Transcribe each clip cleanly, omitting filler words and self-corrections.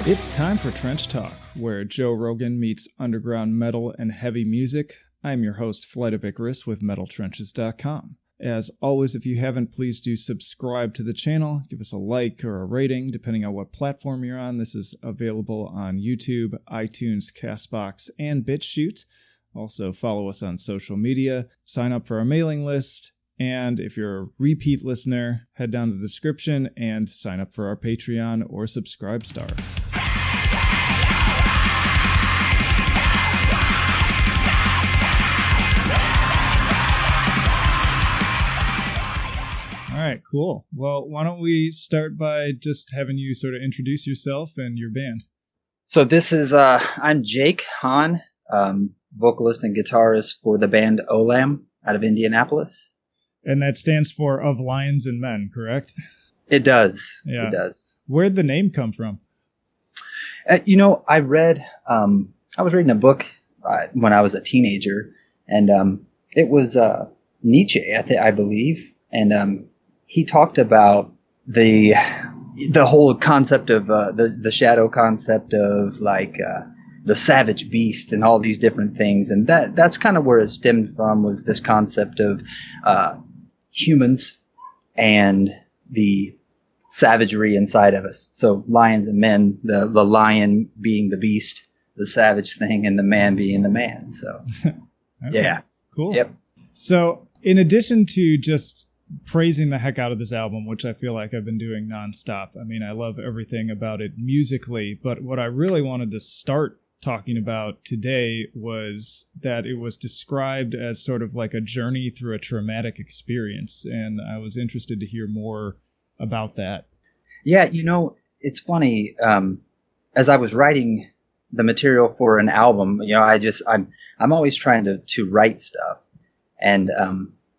It's time for Trench Talk, where Joe Rogan meets underground metal and heavy music. I'm your host, Flight of Icarus with MetalTrenches.com. As always, if you haven't, please do subscribe to the channel. Give us a like or a rating, depending on what platform you're on. This is available on YouTube, iTunes, CastBox, and BitChute. Also, follow us on social media. Sign up for our mailing list. And if you're a repeat listener, head down to the description and sign up for our Patreon or Subscribestar. All right, cool. Well, why don't we start by just having you sort of introduce yourself and your band? So this is, I'm Jake Hahn, vocalist and guitarist for the band OLAM out of Indianapolis. And that stands for Of Lions and Men, correct? It does. Yeah. It does. Where'd the name come from? I was reading a book when I was a teenager, and it was Nietzsche, I believe, and he talked about the whole concept of the shadow concept of like the savage beast and all these different things, and that's kind of where it stemmed from, was this concept of humans and the savagery inside of us. So lions and men, the lion being the beast, the savage thing, and the man being the man. So Okay. Yeah, cool. Yep. So in addition to just praising the heck out of this album, which I feel like I've been doing nonstop, I mean, I love everything about it musically, but what I really wanted to start talking about today was that it was described as sort of like a journey through a traumatic experience, and I was interested to hear more about that. Yeah, it's funny. As I was writing the material for an album, I'm always trying to write stuff, and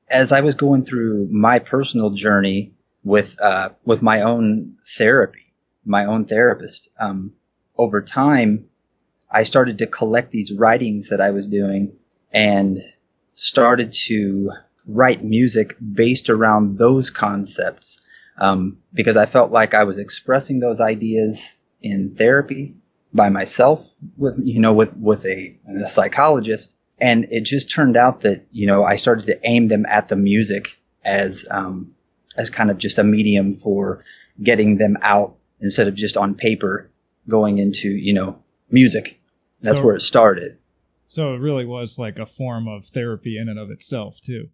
as I was going through my personal journey with my own therapy, my own therapist, over time, I started to collect these writings that I was doing and started to write music based around those concepts, because I felt like I was expressing those ideas in therapy by myself with a psychologist. And it just turned out that, I started to aim them at the music as kind of just a medium for getting them out instead of just on paper going into, music. That's where it started. So it really was like a form of therapy in and of itself, too.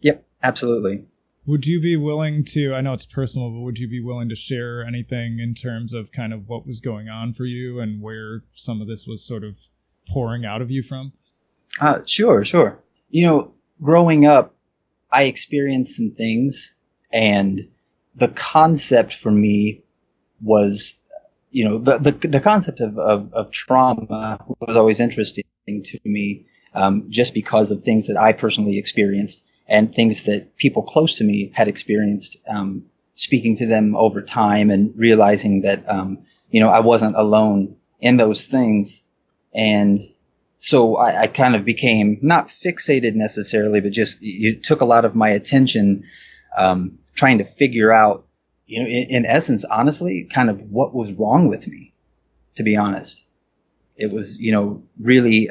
Yep, absolutely. Would you be willing to, I know it's personal, but would you be willing to share anything in terms of kind of what was going on for you and where some of this was sort of pouring out of you from? Sure. Growing up, I experienced some things, and the concept for me was, the concept of trauma was always interesting to me, just because of things that I personally experienced and things that people close to me had experienced, speaking to them over time and realizing that, I wasn't alone in those things. And so I kind of became not fixated necessarily, but just it took a lot of my attention, trying to figure out, in essence, honestly, kind of what was wrong with me, to be honest. It was, really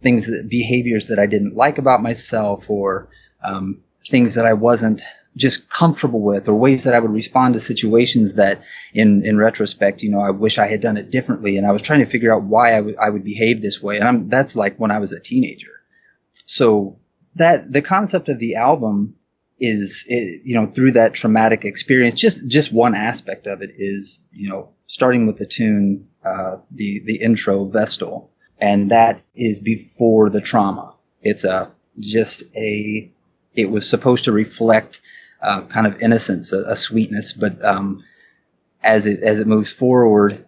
behaviors that I didn't like about myself, or things that I wasn't just comfortable with, or ways that I would respond to situations that in retrospect, I wish I had done it differently. And I was trying to figure out why I would behave this way. And that's like when I was a teenager. So that the concept of the album is, through that traumatic experience, just one aspect of it is, starting with the tune, the intro Vestal, and that is before the trauma. It's it was supposed to reflect kind of innocence, a sweetness, but as it moves forward,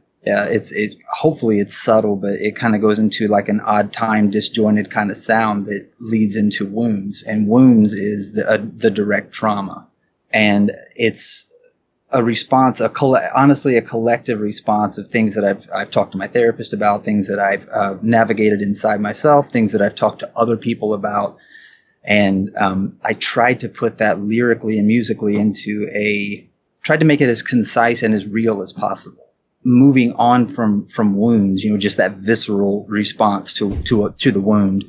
hopefully it's subtle, but it kind of goes into like an odd time, disjointed kind of sound that leads into Wounds, and Wounds is the direct trauma, and it's a response, honestly a collective response of things that I've talked to my therapist about, things that I've navigated inside myself, things that I've talked to other people about. And I tried to put that lyrically and musically tried to make it as concise and as real as possible. moving on from wounds, just that visceral response to the wound.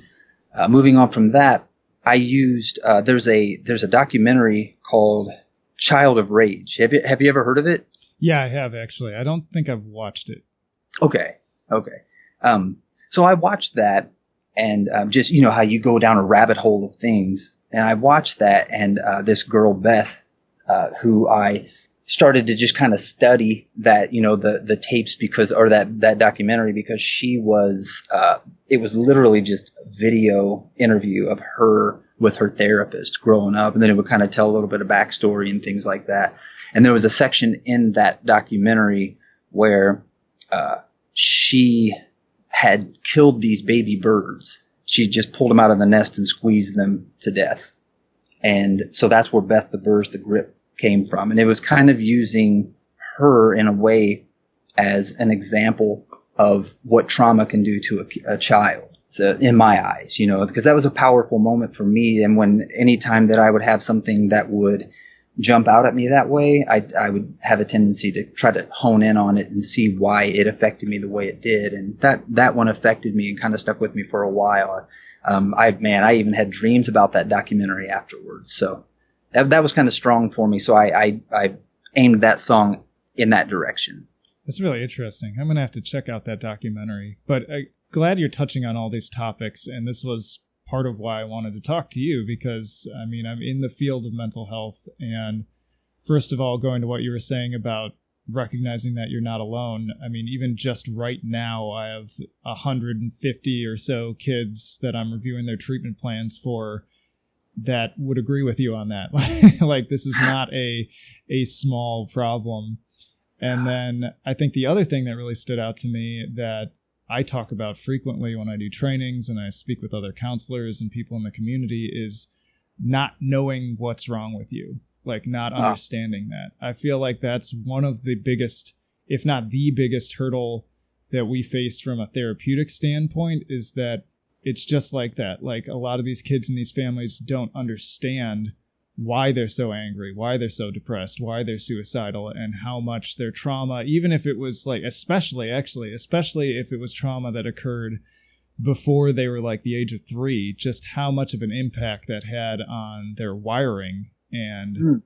Moving on from that, I used there's a documentary called Child of Rage. Have you ever heard of it? Yeah, I have actually. I don't think I've watched it. Okay. So I watched that, and just how you go down a rabbit hole of things, and I watched that, and this girl Beth, who I started to just kind of study that, the tapes that documentary, because she was, it was literally just a video interview of her with her therapist growing up. And then it would kind of tell a little bit of backstory and things like that. And there was a section in that documentary where, she had killed these baby birds. She just pulled them out of the nest and squeezed them to death. And so that's where Beth the Burrs the Grip came from. And it was kind of using her in a way as an example of what trauma can do to a child. So in my eyes, because that was a powerful moment for me. And anytime that I would have something that would jump out at me that way, I would have a tendency to try to hone in on it and see why it affected me the way it did. And that one affected me and kind of stuck with me for a while. I even had dreams about that documentary afterwards. So that was kind of strong for me. So I aimed that song in that direction. That's really interesting. I'm going to have to check out that documentary. But glad you're touching on all these topics. And this was part of why I wanted to talk to you, because, I'm in the field of mental health. And first of all, going to what you were saying about recognizing that you're not alone. Even just right now, I have 150 or so kids that I'm reviewing their treatment plans for that would agree with you on that. Like, this is not a small problem. And then I think the other thing that really stood out to me that I talk about frequently when I do trainings and I speak with other counselors and people in the community is not knowing what's wrong with you, like not understanding that. I feel like that's one of the biggest, if not the biggest hurdle that we face from a therapeutic standpoint, is that it's just like that. Like, a lot of these kids in these families don't understand why they're so angry, why they're so depressed, why they're suicidal, and how much their trauma, even if it was like, especially if it was trauma that occurred before they were like the age of 3, just how much of an impact that had on their wiring and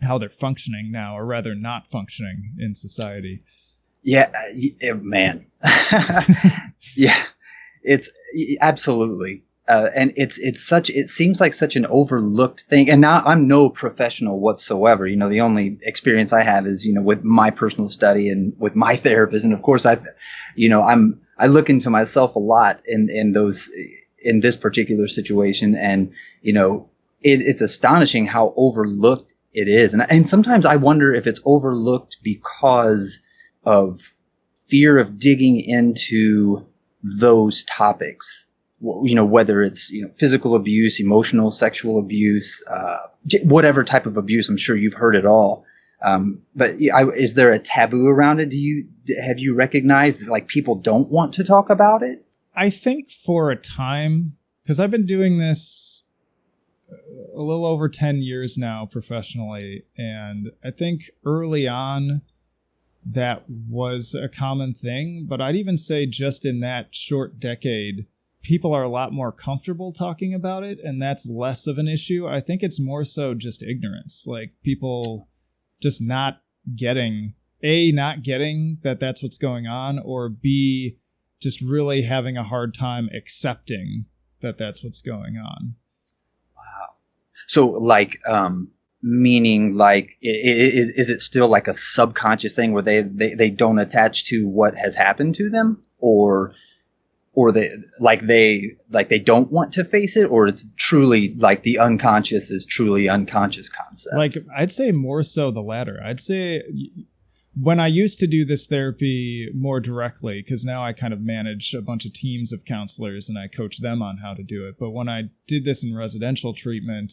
how they're functioning now, or rather not functioning in society. Yeah, man. Yeah, it's absolutely. And it seems like such an overlooked thing. And now I'm no professional whatsoever. The only experience I have is, with my personal study and with my therapist. And of course I look into myself a lot in this particular situation. And, it's astonishing how overlooked it is. And sometimes I wonder if it's overlooked because of fear of digging into those topics. Whether it's, physical abuse, emotional, sexual abuse, whatever type of abuse. I'm sure you've heard it all. But is there a taboo around it? Have you recognized that, like, people don't want to talk about it? I think for a time, because I've been doing this a little over 10 years now professionally. And I think early on that was a common thing. But I'd even say just in that short decade, people are a lot more comfortable talking about it, and that's less of an issue. I think it's more so just ignorance, like people just not getting that that's what's going on, or B, just really having a hard time accepting that that's what's going on. Wow. So like, meaning like, is it still like a subconscious thing where they don't attach to what has happened to them, or they don't want to face it, or it's truly like the unconscious is truly unconscious concept? Like, I'd say more so the latter. I'd say when I used to do this therapy more directly, because now I kind of manage a bunch of teams of counselors and I coach them on how to do it. But when I did this in residential treatment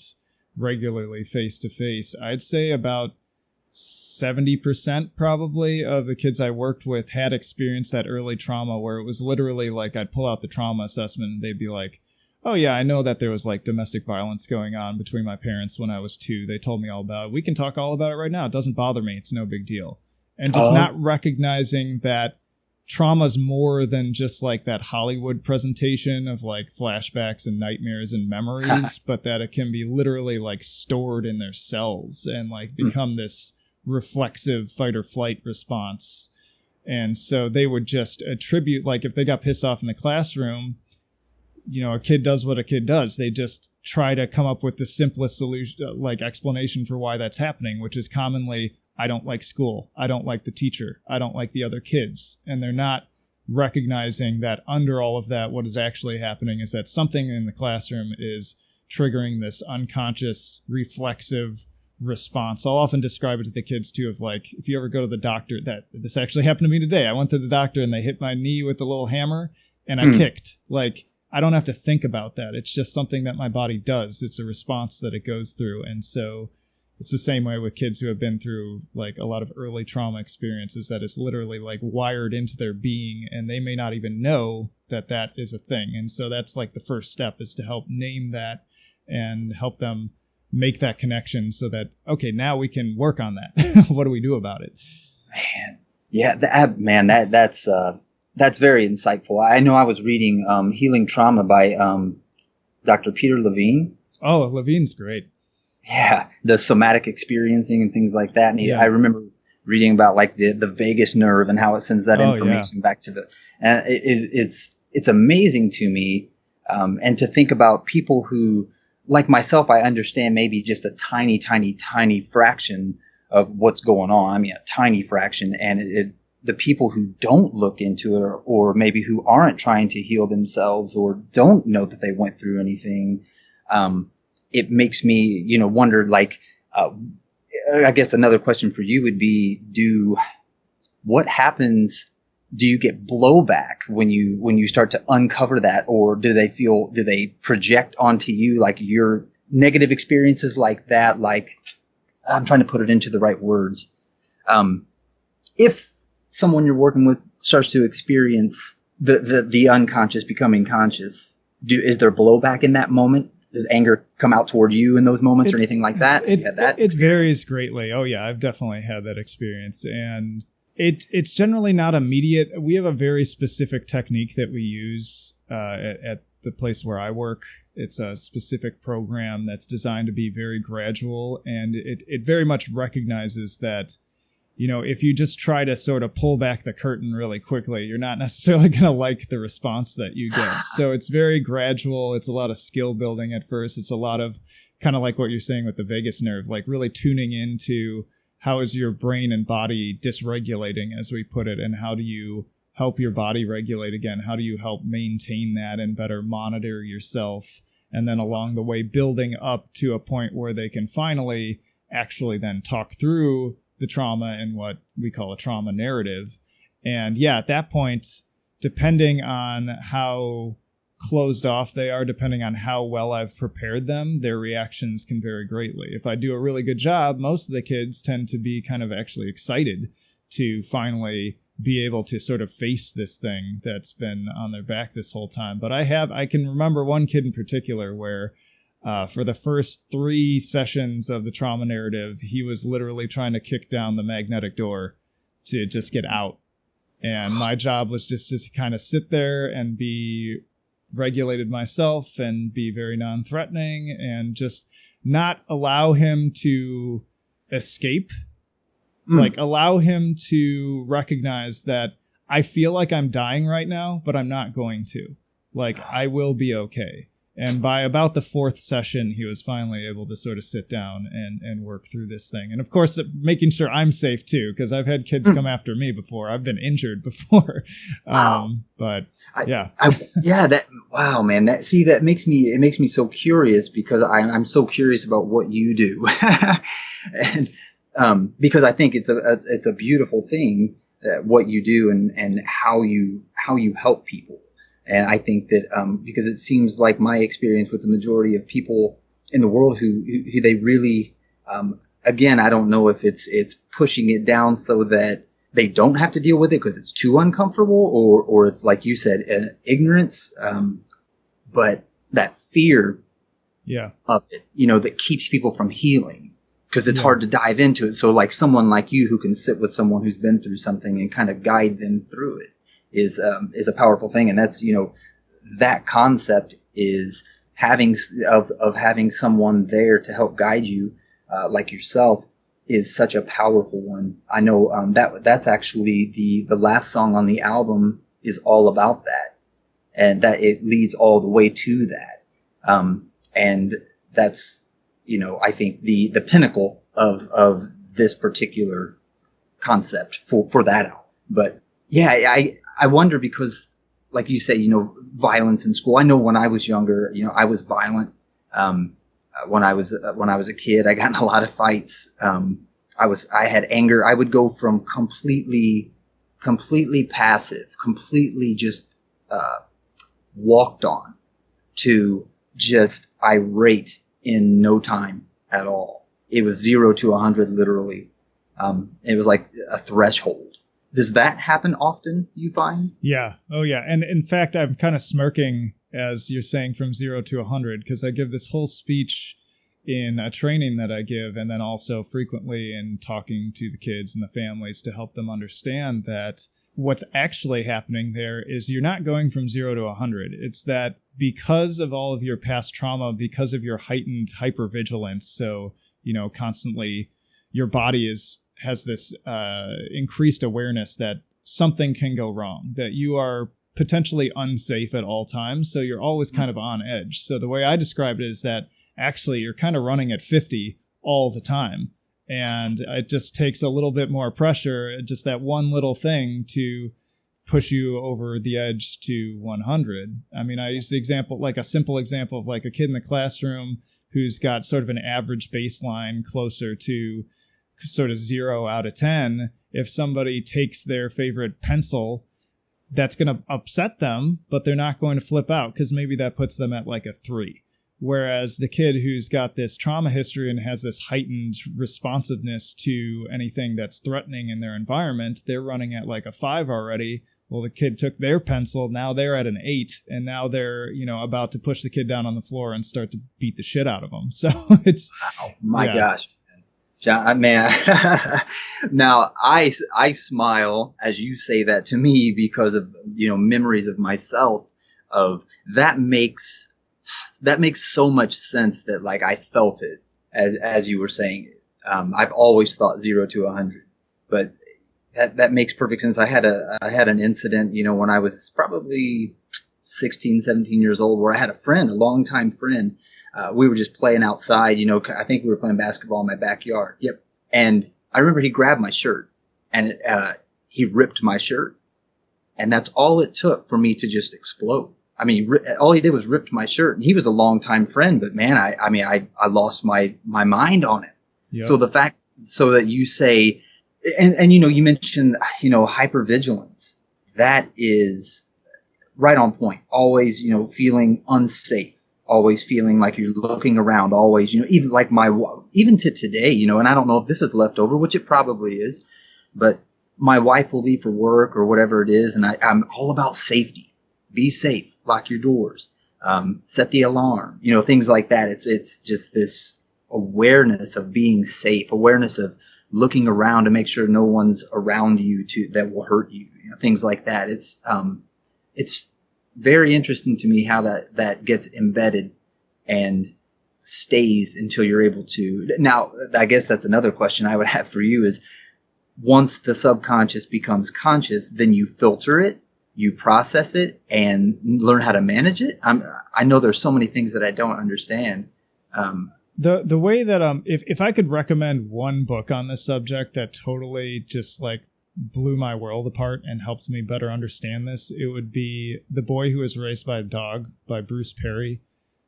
regularly face to face, I'd say about 70% probably of the kids I worked with had experienced that early trauma where it was literally like I'd pull out the trauma assessment and they'd be like, oh yeah, I know that there was like domestic violence going on between my parents when I was 2. They told me all about it. We can talk all about it right now. It doesn't bother me. It's no big deal. and just not recognizing that trauma's more than just like that Hollywood presentation of like flashbacks and nightmares and memories, but that it can be literally like stored in their cells and like become this reflexive fight or flight response. And so they would just attribute, like if they got pissed off in the classroom, you know, a kid does what a kid does. They just try to come up with the simplest solution, like explanation for why that's happening, which is commonly, I don't like school. I don't like the teacher. I don't like the other kids. And they're not recognizing that under all of that, what is actually happening is that something in the classroom is triggering this unconscious reflexive response. I'll often describe it to the kids too, of like, if you ever go to the doctor, that this actually happened to me today. I went to the doctor and they hit my knee with a little hammer and I kicked. Like, I don't have to think about that. It's just something that my body does. It's a response that it goes through. And so it's the same way with kids who have been through like a lot of early trauma experiences, that it's literally like wired into their being and they may not even know that that is a thing. And so that's like the first step, is to help name that and help them make that connection so that, okay, now we can work on that. What do we do about it? Man. Yeah, that's very insightful. I know I was reading Healing Trauma by Dr. Peter Levine. Oh, Levine's great. Yeah, the somatic experiencing and things like that. And I remember reading about like the vagus nerve and how it sends that information back to the. And it's amazing to me, and to think about people who, like myself, I understand maybe just a tiny, tiny, tiny fraction of what's going on. I mean, a tiny fraction, and the people who don't look into it, or maybe who aren't trying to heal themselves or don't know that they went through anything. It makes me, wonder, like, I guess another question for you would be, what happens? Do you get blowback when you start to uncover that, or do they project onto you like your negative experiences like that? Like, I'm trying to put it into the right words. If someone you're working with starts to experience the unconscious becoming conscious, is there blowback in that moment? Does anger come out toward you in those moments or anything like that? It varies greatly. Oh yeah, I've definitely had that experience, and it's generally not immediate. We have a very specific technique that we use at the place where I work. It's a specific program that's designed to be very gradual, and it very much recognizes that, if you just try to sort of pull back the curtain really quickly, you're not necessarily going to like the response that you get. So it's very gradual. It's a lot of skill building at first. It's a lot of kind of like what you're saying with the vagus nerve, like really tuning into how is your brain and body dysregulating, as we put it, and how do you help your body regulate again? How do you help maintain that and better monitor yourself? And then along the way, building up to a point where they can finally actually then talk through the trauma in what we call a trauma narrative. And yeah, at that point, depending on how closed off they are, depending on how well I've prepared them, their reactions can vary greatly. If I do a really good job, most of the kids tend to be kind of actually excited to finally be able to sort of face this thing that's been on their back this whole time. But I can remember one kid in particular where for the first 3 sessions of the trauma narrative, he was literally trying to kick down the magnetic door to just get out. And my job was just to kind of sit there and be regulated myself and be very non-threatening and just not allow him to escape. Like, allow him to recognize that I feel like I'm dying right now, but I'm not going to. Like, I will be okay. And by about the 4th session, he was finally able to sort of sit down and work through this thing. And of course, making sure I'm safe too, because I've had kids come after me before. I've been injured before. Wow. But yeah. Wow, man. That makes me so curious, because I'm so curious about what you do. And because I think it's a beautiful thing, what you do and how you help people. And I think that because it seems like my experience with the majority of people in the world who they really, again, I don't know if it's pushing it down so that they don't have to deal with it because it's too uncomfortable, or it's like you said, ignorance, but that fear of it, that keeps people from healing. because it's hard to dive into it. So like someone like you who can sit with someone who's been through something and kind of guide them through it is a powerful thing. And that's, that concept is having someone there to help guide you, like yourself, is such a powerful one. I know that's actually the last song on the album is all about that, and that it leads all the way to that. And that's, I think the pinnacle of this particular concept for that album. But yeah, I wonder because, like you say, violence in school. I know when I was younger, I was violent. When I was a kid, I got in a lot of fights. I had anger. I would go from completely passive, completely just walked on, to just irate in no time at all. It was 0 to 100 literally. It was like a threshold. Does that happen often, you find? Yeah. Oh, yeah. And in fact, I'm kind of smirking as you're saying from 0 to 100, because I give this whole speech in a training that I give, and then also frequently in talking to the kids and the families to help them understand that what's actually happening there is you're not going from 0 to 100. It's that because of all of your past trauma, because of your heightened hypervigilance, so, constantly your body has this increased awareness that something can go wrong, that you are potentially unsafe at all times. So you're always kind of on edge. So the way I describe it is that actually you're kind of running at 50 all the time. And it just takes a little bit more pressure, just that one little thing to push you over the edge to 100. I mean, I use the example, like a simple example of like a kid in the classroom who's got sort of an average baseline closer to sort of 0 out of 10. If somebody takes their favorite pencil, that's going to upset them, but they're not going to flip out because maybe that puts them at like a 3. Whereas the kid who's got this trauma history and has this heightened responsiveness to anything that's threatening in their environment, they're running at like a 5 already. Well, the kid took their pencil, now they're at an 8, and now they're, about to push the kid down on the floor and start to beat the shit out of them. So it's... Wow, my gosh. John, man, now I smile as you say that to me because of, memories of myself of that makes so much sense that like I felt it as you were saying. I've always thought 0 to 100, but that makes perfect sense. I had an incident, when I was probably 16, 17 years old, where I had a longtime friend. We were just playing outside, I think we were playing basketball in my backyard. Yep. And I remember he grabbed my shirt and he ripped my shirt. And that's all it took for me to just explode. I mean, all he did was ripped my shirt, and he was a longtime friend, but man, I lost my mind on it. Yep. So the fact, so that you say, and you mentioned, hypervigilance, that is right on point. Always, feeling unsafe. Always feeling like you're looking around, always, even like even to today, and I don't know if this is left over, which it probably is, but my wife will leave for work or whatever it is, and I'm all about safety. Be safe, lock your doors, set the alarm, things like that. It's just this awareness of being safe, awareness of looking around to make sure no one's around you that will hurt you, things like that. It's very interesting to me how that gets embedded and stays until you're able to. Now, I guess that's another question I would have for you is, once the subconscious becomes conscious, then you filter it, you process it, and learn how to manage it. I know there's so many things that I don't understand. The way that if I could recommend one book on this subject that totally just like blew my world apart and helped me better understand this, it would be The Boy Who Was Raised by a Dog by Bruce Perry.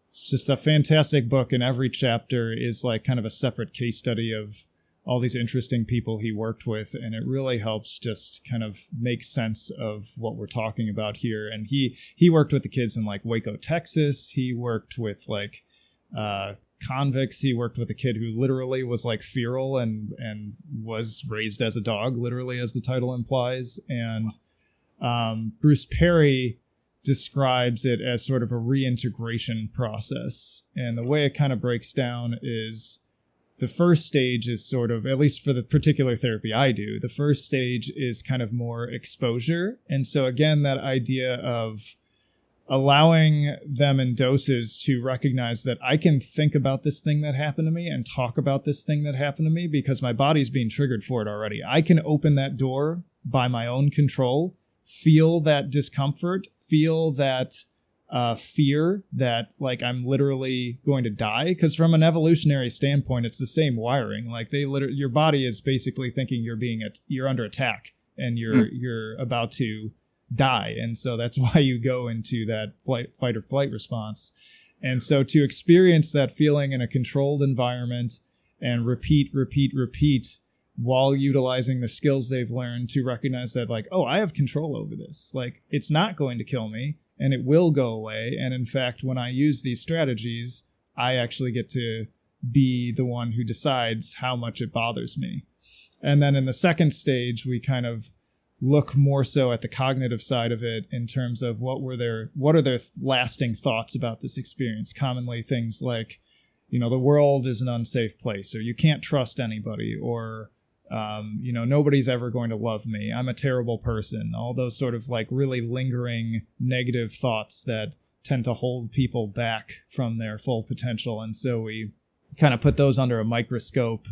It's just a fantastic book, and every chapter is like kind of a separate case study of all these interesting people he worked with, and it really helps just kind of make sense of what we're talking about here. And he worked with the kids in like Waco, Texas. He worked with like convicts. He worked with a kid who literally was like feral and was raised as a dog, literally, as the title implies. And Bruce Perry describes it as sort of a reintegration process. And the way it kind of breaks down is the first stage is sort of, at least for the particular therapy I do, the first stage is kind of more exposure. And so again, that idea of allowing them in doses to recognize that I can think about this thing that happened to me and talk about this thing that happened to me because my body's being triggered for it already. I can open that door by my own control, feel that discomfort, feel that fear that like I'm literally going to die. Because from an evolutionary standpoint, it's the same wiring. Like your body is basically thinking you're under attack and you're about to die. And so that's why you go into that fight or flight response. And so to experience that feeling in a controlled environment and repeat while utilizing the skills they've learned to recognize that like, oh, I have control over this. Like it's not going to kill me. And it will go away. And in fact, when I use these strategies, I actually get to be the one who decides how much it bothers me. And then in the second stage, we kind of look more so at the cognitive side of it in terms of what are their lasting thoughts about this experience. Commonly things like, the world is an unsafe place, or you can't trust anybody, or nobody's ever going to love me. I'm a terrible person. All those sort of like really lingering negative thoughts that tend to hold people back from their full potential. And so we kind of put those under a microscope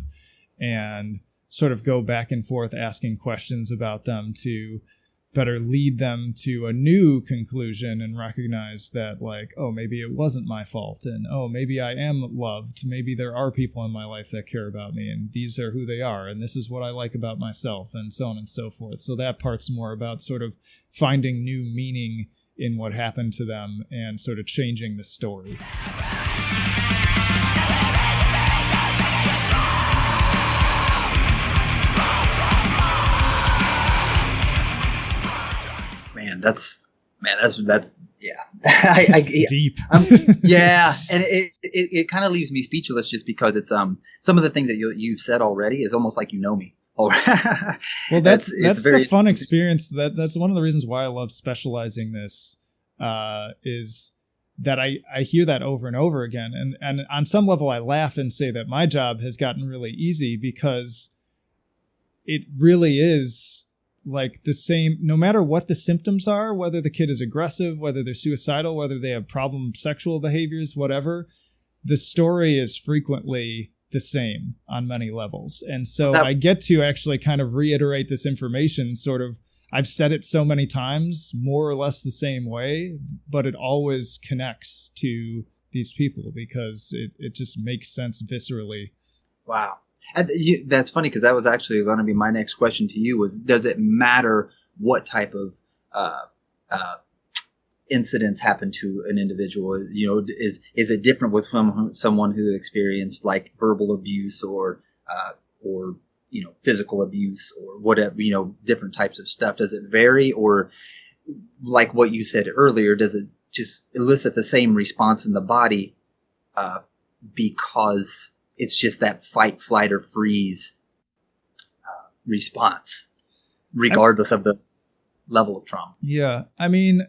and sort of go back and forth asking questions about them to better lead them to a new conclusion and recognize that like, oh, maybe it wasn't my fault. And oh, maybe I am loved. Maybe there are people in my life that care about me and these are who they are. And this is what I like about myself and so on and so forth. So that part's more about sort of finding new meaning in what happened to them and sort of changing the story. That's yeah. Deep. Yeah, and it kind of leaves me speechless just because it's some of the things that you've said already is almost like you know me. Well, that's the fun experience. That's one of the reasons why I love specializing this. Is that I hear that over and over again, and on some level I laugh and say that my job has gotten really easy because it really is like the same, no matter what the symptoms are, whether the kid is aggressive, whether they're suicidal, whether they have problem sexual behaviors, whatever, the story is frequently the same on many levels. And so I get to actually kind of reiterate this information sort of, I've said it so many times, more or less the same way, but it always connects to these people because it just makes sense viscerally. Wow. And that's funny because that was actually going to be my next question to you was, does it matter what type of incidents happen to an individual? Is it different with someone who experienced like verbal abuse or physical abuse or whatever, different types of stuff? Does it vary, or like what you said earlier, does it just elicit the same response in the body because it's just that fight, flight, or freeze response, regardless of the level of trauma? Yeah. I mean,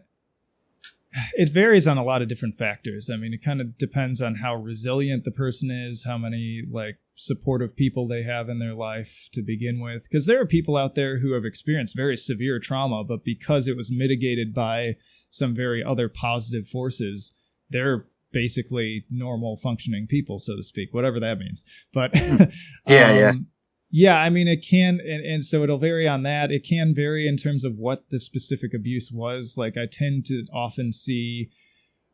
it varies on a lot of different factors. I mean, it kind of depends on how resilient the person is, how many like supportive people they have in their life to begin with. Because there are people out there who have experienced very severe trauma, but because it was mitigated by some very other positive forces, they're basically normal functioning people, so to speak, whatever that means. But yeah, I mean, it can, and so it'll vary on that. It can vary in terms of what the specific abuse was. Like I tend to often see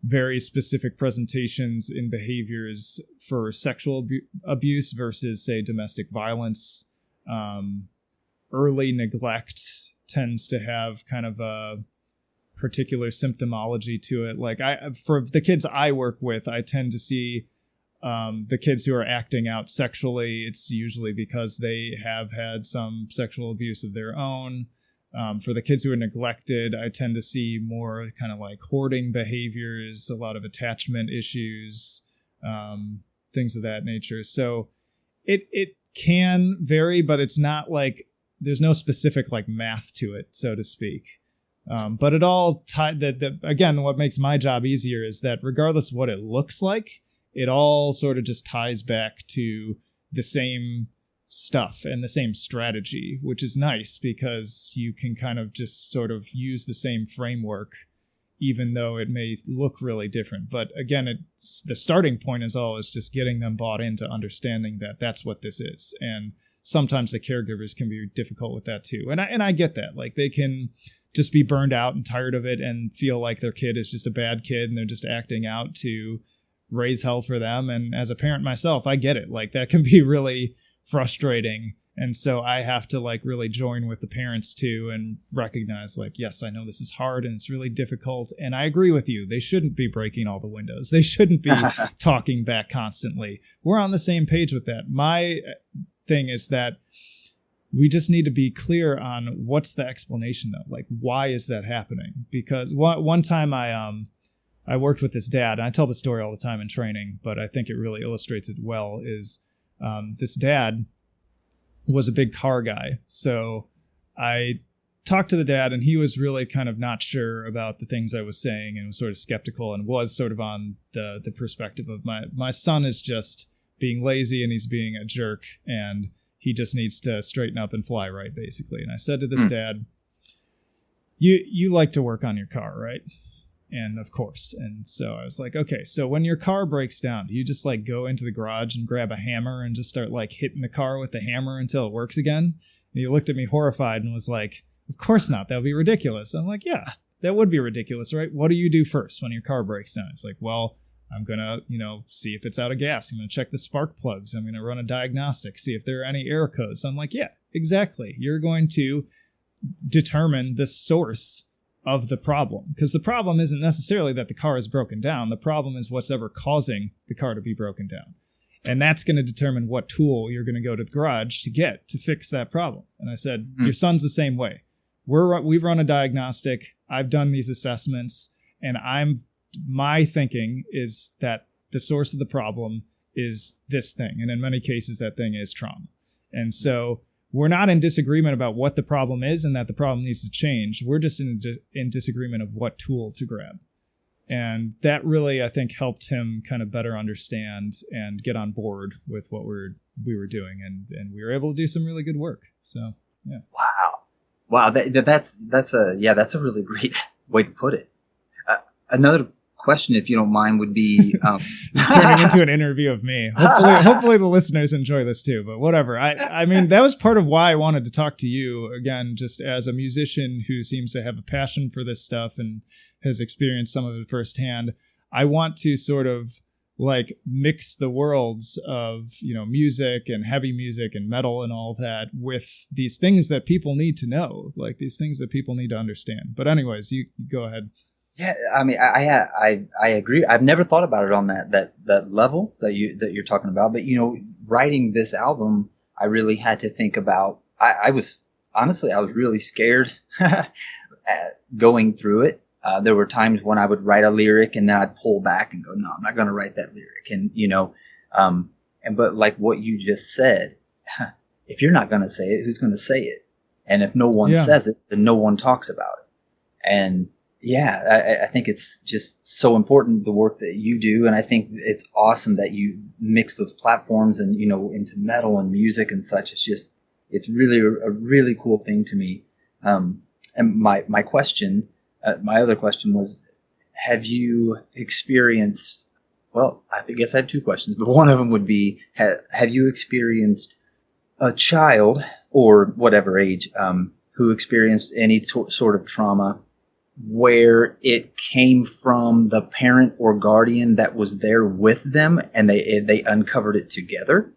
very specific presentations in behaviors for sexual abuse versus, say, domestic violence. Early neglect tends to have kind of a particular symptomology to it. Like for the kids I work with, I tend to see the kids who are acting out sexually. It's usually because they have had some sexual abuse of their own. For the kids who are neglected, I tend to see more kind of like hoarding behaviors, a lot of attachment issues, things of that nature. So it can vary, but it's not like there's no specific like math to it, so to speak. But it all again, what makes my job easier is that regardless of what it looks like, it all sort of just ties back to the same stuff and the same strategy, which is nice because you can kind of just sort of use the same framework, even though it may look really different. But again, the starting point is always just getting them bought into understanding that that's what this is. And sometimes the caregivers can be difficult with that too. And I get that. Like, they can just be burned out and tired of it and feel like their kid is just a bad kid and they're just acting out to raise hell for them. And as a parent myself, I get it. Like, that can be really frustrating. And so I have to like really join with the parents too and recognize like, yes, I know this is hard and it's really difficult. And I agree with you. They shouldn't be breaking all the windows. They shouldn't be talking back constantly. We're on the same page with that. My thing is that we just need to be clear on what's the explanation though. Like, why is that happening? Because one time I worked with this dad, and I tell the story all the time in training, but I think it really illustrates it well, is this dad was a big car guy. So I talked to the dad, and he was really kind of not sure about the things I was saying and was sort of skeptical and was sort of on the perspective of my son is just being lazy and he's being a jerk and he just needs to straighten up and fly right, basically. And I said to this dad, you like to work on your car, right? And of course. And so I was like, okay, so when your car breaks down, do you just like go into the garage and grab a hammer and just start like hitting the car with the hammer until it works again? And he looked at me horrified and was like, of course not. That would be ridiculous. I'm like, yeah, that would be ridiculous, right? What do you do first when your car breaks down? It's like, well, I'm going to, see if it's out of gas. I'm going to check the spark plugs. I'm going to run a diagnostic, see if there are any error codes. I'm like, yeah, exactly. You're going to determine the source of the problem, because the problem isn't necessarily that the car is broken down. The problem is what's ever causing the car to be broken down. And that's going to determine what tool you're going to go to the garage to get to fix that problem. And I said, your son's the same way. We've run a diagnostic. I've done these assessments, and my thinking is that the source of the problem is this thing. And in many cases, that thing is trauma. And so we're not in disagreement about what the problem is and that the problem needs to change. We're just in disagreement of what tool to grab. And that really, I think, helped him kind of better understand and get on board with what we were doing. And we were able to do some really good work. So, yeah. Wow. That's a really great way to put it. Another question, if you don't mind, would be it's turning into an interview of me. Hopefully the listeners enjoy this too, but whatever. I mean, that was part of why I wanted to talk to you again, just as a musician who seems to have a passion for this stuff and has experienced some of it firsthand. I want to sort of like mix the worlds of, music and heavy music and metal and all that with these things that people need to know, like these things that people need to understand. But anyways, you go ahead. Yeah, I mean, I agree. I've never thought about it on that level that you're talking about. But writing this album, I really had to think about. I was really scared going through it. There were times when I would write a lyric and then I'd pull back and go, no, I'm not going to write that lyric. And but like what you just said, if you're not going to say it, who's going to say it? And if no one says it, then no one talks about it. And yeah, I think it's just so important, the work that you do. And I think it's awesome that you mix those platforms and, into metal and music and such. It's really a really cool thing to me. And my other question was, have you experienced, well, I guess I have two questions, but one of them would be, have you experienced a child or whatever age, who experienced any sort of trauma where it came from the parent or guardian that was there with them and they uncovered it together,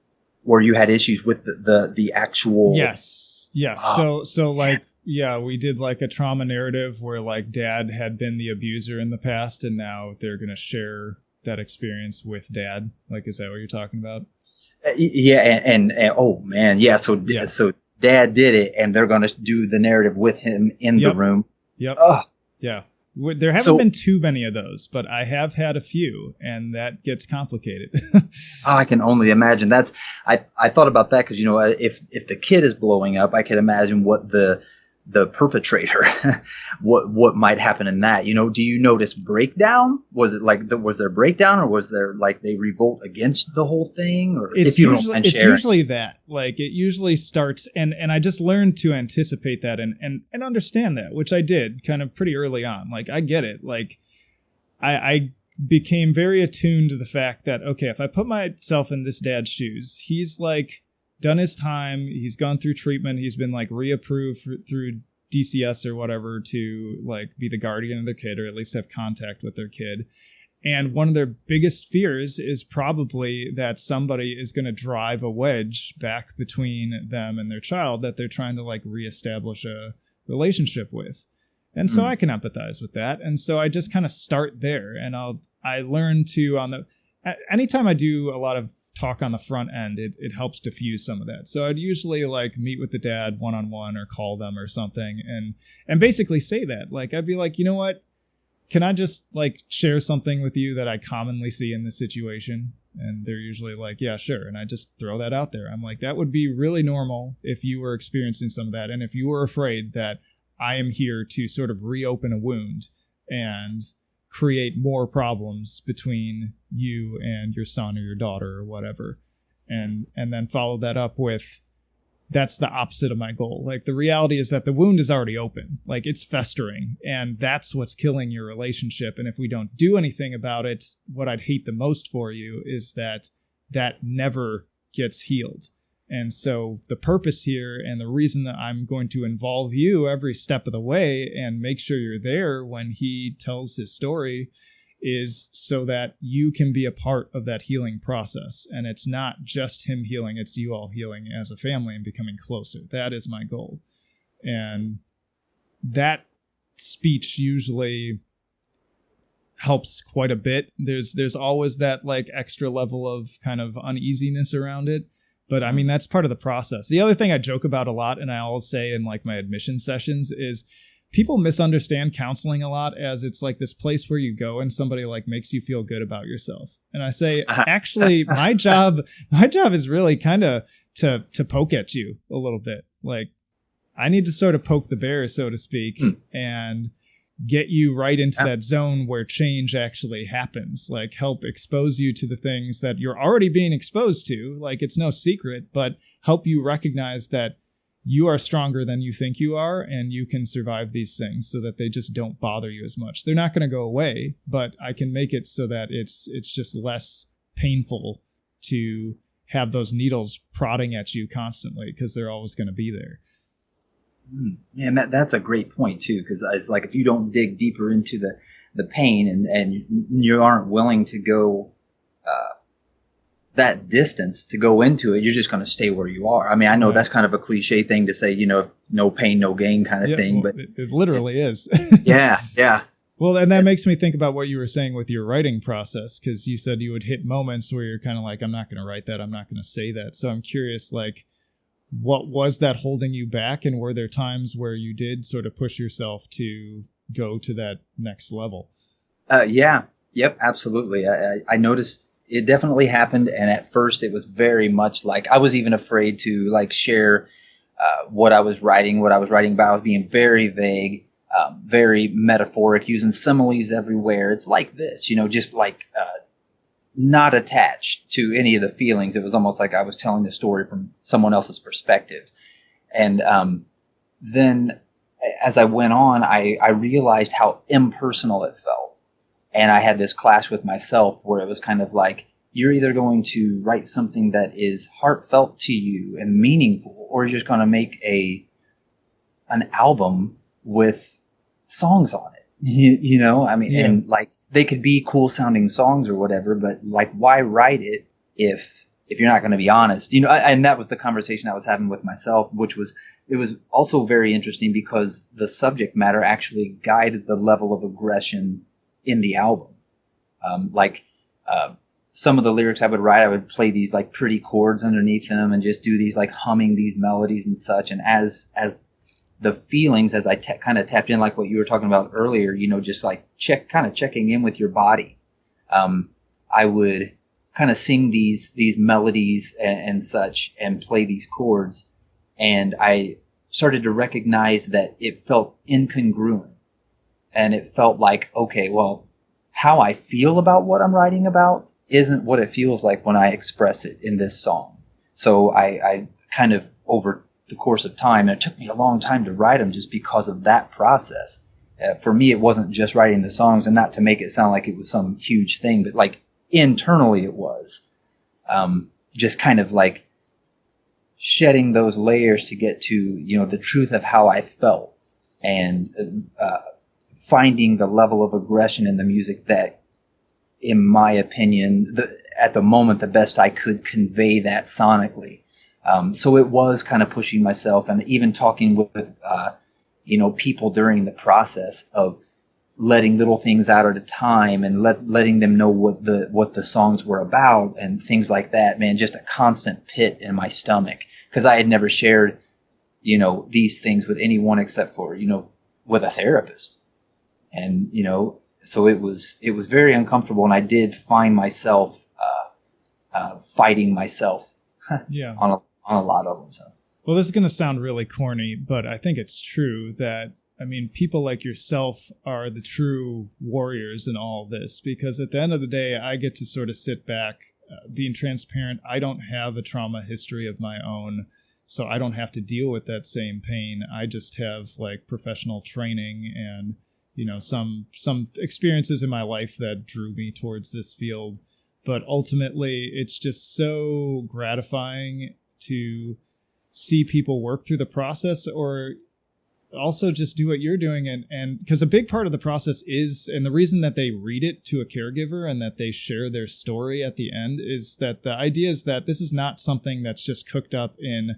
or you had issues with the actual? Yes. So like, yeah, we did like a trauma narrative where like dad had been the abuser in the past and now they're going to share that experience with dad. Like, is that what you're talking about? Yeah. And oh man. Yeah. So dad did it and they're going to do the narrative with him in the room. Yep. Yeah. There haven't been too many of those, but I have had a few, and that gets complicated. I can only imagine. I thought about that because, if the kid is blowing up, I can imagine what the the perpetrator, what might happen in that. Do you notice breakdown? Was it like was there breakdown, or was there like they revolt against the whole thing? Or it's usually that, like, it usually starts, and I just learned to anticipate that and understand that, which I did kind of pretty early on. Like, I get it. Like, I became very attuned to the fact that, okay, if I put myself in this dad's shoes, he's like done his time, he's gone through treatment, he's been like reapproved through DCS or whatever to like be the guardian of their kid, or at least have contact with their kid. And one of their biggest fears is probably that somebody is going to drive a wedge back between them and their child that they're trying to like reestablish a relationship with. And so I can empathize with that. And so I just kind of start there, and I learn to, anytime I do a lot of talk on the front end, it helps diffuse some of that. So I'd usually like meet with the dad one-on-one or call them or something and basically say that. Like, I'd be like, you know what? Can I just like share something with you that I commonly see in this situation? And they're usually like, yeah, sure. And I just throw that out there. I'm like, that would be really normal if you were experiencing some of that. And if you were afraid that I am here to sort of reopen a wound and create more problems between you and your son or your daughter or whatever. And then follow that up with, that's the opposite of my goal. Like, the reality is that the wound is already open. Like, it's festering, and that's what's killing your relationship. And if we don't do anything about it, what I'd hate the most for you is that never gets healed. And so the purpose here, and the reason that I'm going to involve you every step of the way and make sure you're there when he tells his story, is so that you can be a part of that healing process. And it's not just him healing, it's you all healing as a family and becoming closer. That is my goal. And that speech usually helps quite a bit. There's always that like extra level of kind of uneasiness around it. But I mean, that's part of the process. The other thing I joke about a lot, and I always say in like my admission sessions, is people misunderstand counseling a lot as it's like this place where you go and somebody like makes you feel good about yourself. And I say, actually, my job is really kind of to poke at you a little bit. Like, I need to sort of poke the bear, so to speak, and get you right into that zone where change actually happens. Like, help expose you to the things that you're already being exposed to. Like, it's no secret, but help you recognize that you are stronger than you think you are, and you can survive these things so that they just don't bother you as much. They're not going to go away, but I can make it so that it's just less painful to have those needles prodding at you constantly, because they're always going to be there. And that's a great point too, because it's like, if you don't dig deeper into the pain and you aren't willing to go that distance to go into it, you're just going to stay where you are. I mean, I know that's kind of a cliche thing to say, no pain, no gain kind of thing, well, but it literally is. Yeah. Well, and that makes me think about what you were saying with your writing process, because you said you would hit moments where you're kind of like, I'm not going to write that, I'm not going to say that. So I'm curious, like, what was that holding you back? And were there times where you did sort of push yourself to go to that next level? Yep, absolutely. I noticed it definitely happened. And at first it was very much like, I was even afraid to like share what I was writing about. I was being very vague, very metaphoric, using similes everywhere. It's like this, just like not attached to any of the feelings. It was almost like I was telling the story from someone else's perspective. And then as I went on, I realized how impersonal it felt. And I had this clash with myself where it was kind of like, you're either going to write something that is heartfelt to you and meaningful, or you're just going to make an album with songs on it. I mean, and like, they could be cool sounding songs or whatever, but like, why write it if you're not going to be honest? And that was the conversation I was having with myself, it was also very interesting because the subject matter actually guided the level of aggression in the album. Some of the lyrics I would write, I would play these like pretty chords underneath them and just do these like humming these melodies and such. And as the feelings, as I kind of tapped in, like what you were talking about earlier, just like checking in with your body. I would kind of sing these melodies and such and play these chords. And I started to recognize that it felt incongruent. And it felt like, okay, well, how I feel about what I'm writing about isn't what it feels like when I express it in this song. So I kind of, over the course of time, and it took me a long time to write them just because of that process. For me, it wasn't just writing the songs, and not to make it sound like it was some huge thing, but like internally it was. Just kind of like shedding those layers to get to, you know, the truth of how I felt, and finding the level of aggression in the music that, in my opinion, at the moment, the best I could convey that sonically. So it was kind of pushing myself, and even talking with people during the process of letting little things out at a time, and letting them know what the songs were about and things like that. Man, just a constant pit in my stomach, because I had never shared, these things with anyone except for, with a therapist. And, so it was very uncomfortable, and I did find myself fighting myself Yeah. on a lot of them. So. Well, this is going to sound really corny, but I think it's true that, people like yourself are the true warriors in all this, because at the end of the day, I get to sort of sit back, being transparent. I don't have a trauma history of my own, so I don't have to deal with that same pain. I just have like professional training and, some experiences in my life that drew me towards this field. But ultimately, it's just so gratifying to see people work through the process, or also just do what you're doing. And because a big part of the process is, and the reason that they read it to a caregiver and that they share their story at the end, is that the idea is that this is not something that's just cooked up in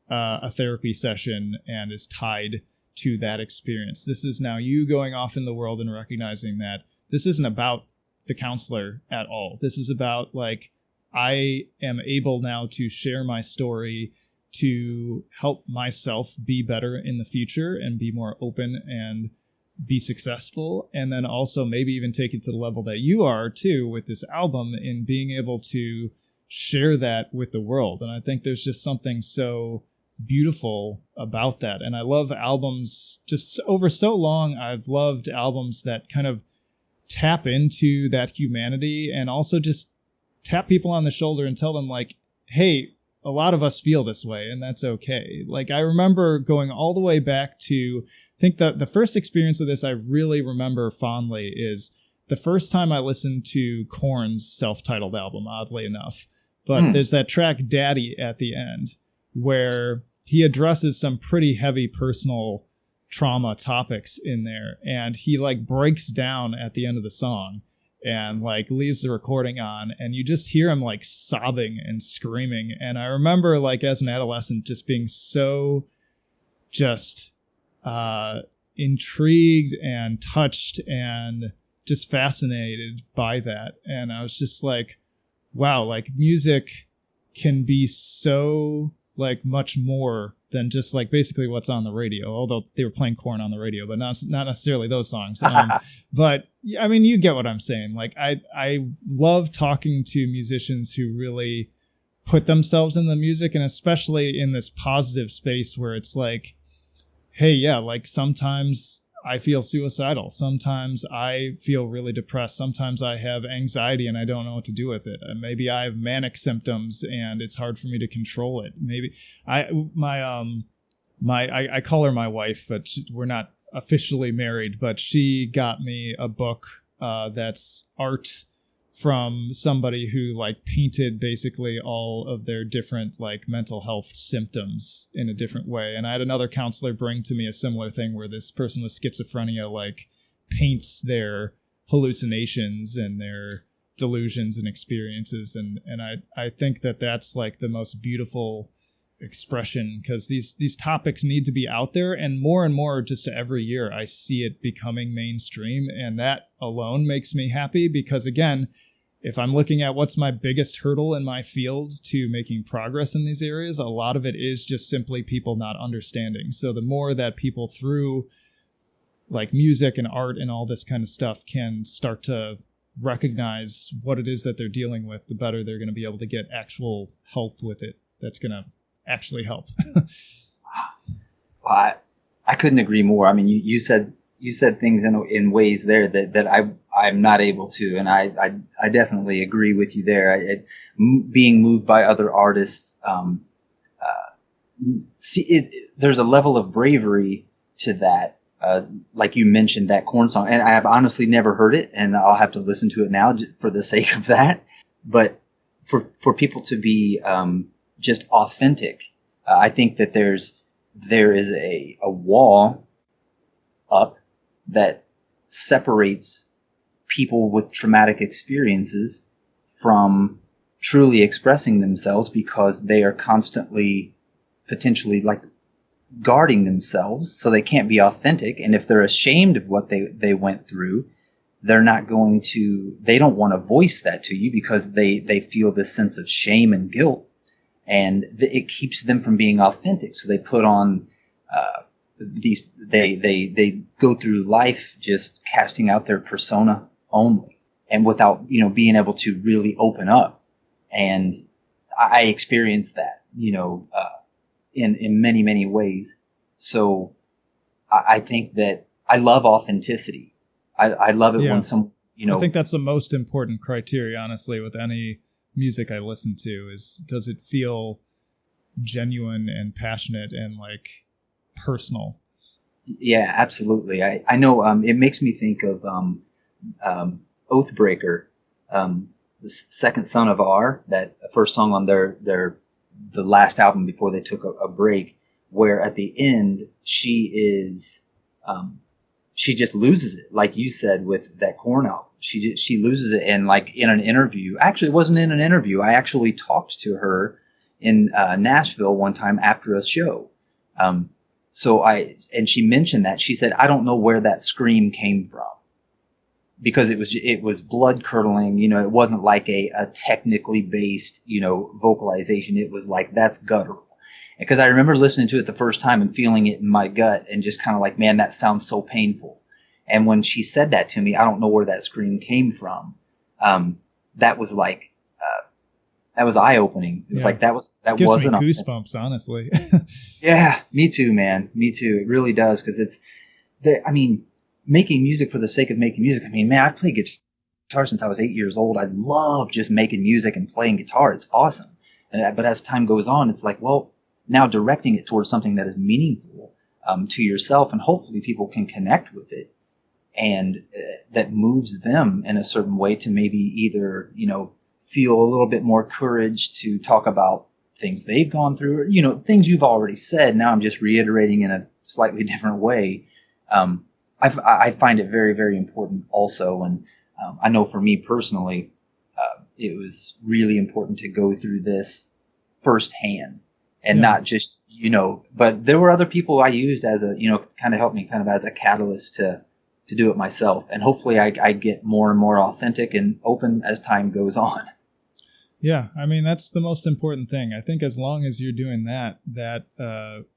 a therapy session and is tied to that experience. This is now you going off in the world and recognizing that this isn't about the counselor at all. This is about, like, I am able now to share my story to help myself be better in the future and be more open and be successful. And then also maybe even take it to the level that you are too with this album, in being able to share that with the world. And I think there's just something so beautiful about that. And I love albums, just over so long, I've loved albums that kind of tap into that humanity, and also just tap people on the shoulder and tell them, like, hey, a lot of us feel this way, and that's okay. Like, I remember going all the way back to, I think that the first experience of this I really remember fondly is the first time I listened to Korn's self-titled album, oddly enough. But there's that track Daddy at the end, where he addresses some pretty heavy personal trauma topics in there, and he like breaks down at the end of the song and like leaves the recording on, and you just hear him like sobbing and screaming. And I remember, like, as an adolescent, just being so just intrigued and touched and just fascinated by that. And I was just like, wow, like, music can be so like much more than just like basically what's on the radio, although they were playing Korn on the radio, but not necessarily those songs. But you get what I'm saying. Like, I love talking to musicians who really put themselves in the music, and especially in this positive space where it's like, hey, yeah, like, sometimes I feel suicidal. Sometimes I feel really depressed. Sometimes I have anxiety and I don't know what to do with it. And maybe I have manic symptoms and it's hard for me to control it. Maybe I call her my wife, but we're not officially married, but she got me a book that's art from somebody who like painted basically all of their different like mental health symptoms in a different way. And I had another counselor bring to me a similar thing where this person with schizophrenia like paints their hallucinations and their delusions and experiences. And I think that that's like the most beautiful expression, because these topics need to be out there, and more just every year I see it becoming mainstream, and that alone makes me happy, because again, if I'm looking at what's my biggest hurdle in my field to making progress in these areas, a lot of it is just simply people not understanding. So the more that people through like music and art and all this kind of stuff can start to recognize what it is that they're dealing with, the better they're going to be able to get actual help with it that's going to actually help. I couldn't agree more. I mean, you said things in ways there that I'm not able to, and I definitely agree with you there. Being moved by other artists, there's a level of bravery to that. Like you mentioned, that Korn song, and I have honestly never heard it, and I'll have to listen to it now for the sake of that. But for people to be just authentic, I think that there is a wall up that separates people with traumatic experiences from truly expressing themselves, because they are constantly potentially like guarding themselves, so they can't be authentic. And if they're ashamed of what they went through, they don't want to voice that to you, because they feel this sense of shame and guilt, and it keeps them from being authentic. So they put on they go through life just casting out their persona only, and without being able to really open up. And I experienced that in many, many ways. So I think that I love authenticity. I love it when some I think that's the most important criteria, honestly, with any music I listen to, is does it feel genuine and passionate and like personal? Yeah, absolutely. I know it makes me think of Oathbreaker, the second son of R, that first song on the last album before they took a break, where at the end she just loses it, like you said with that Korn album. She loses it, and like in an interview, actually it wasn't in an interview, I actually talked to her in Nashville one time after a show. And she mentioned that. She said, I don't know where that scream came from, because it was blood curdling. It wasn't like a technically based, vocalization. It was like, that's guttural. Because I remember listening to it the first time and feeling it in my gut and just kind of like, man, that sounds so painful. And when she said that to me, I don't know where that scream came from. That was like, that was eye opening. It was like, that gives wasn't me goosebumps, honestly. Yeah, me too, man. Me too. It really does. Cause making music for the sake of making music. I mean, man, I've played guitar since I was 8 years old. I love just making music and playing guitar. It's awesome. But as time goes on, it's like, well, now directing it towards something that is meaningful to yourself, and hopefully people can connect with it, and that moves them in a certain way to maybe either, feel a little bit more courage to talk about things they've gone through, or, things you've already said. Now I'm just reiterating in a slightly different way. I find it very, very important also. And I know for me personally, it was really important to go through this firsthand, and not just, but there were other people I used as a, kind of helped me kind of as a catalyst to do it myself. And hopefully I get more and more authentic and open as time goes on. Yeah, I mean, that's the most important thing. I think as long as you're doing that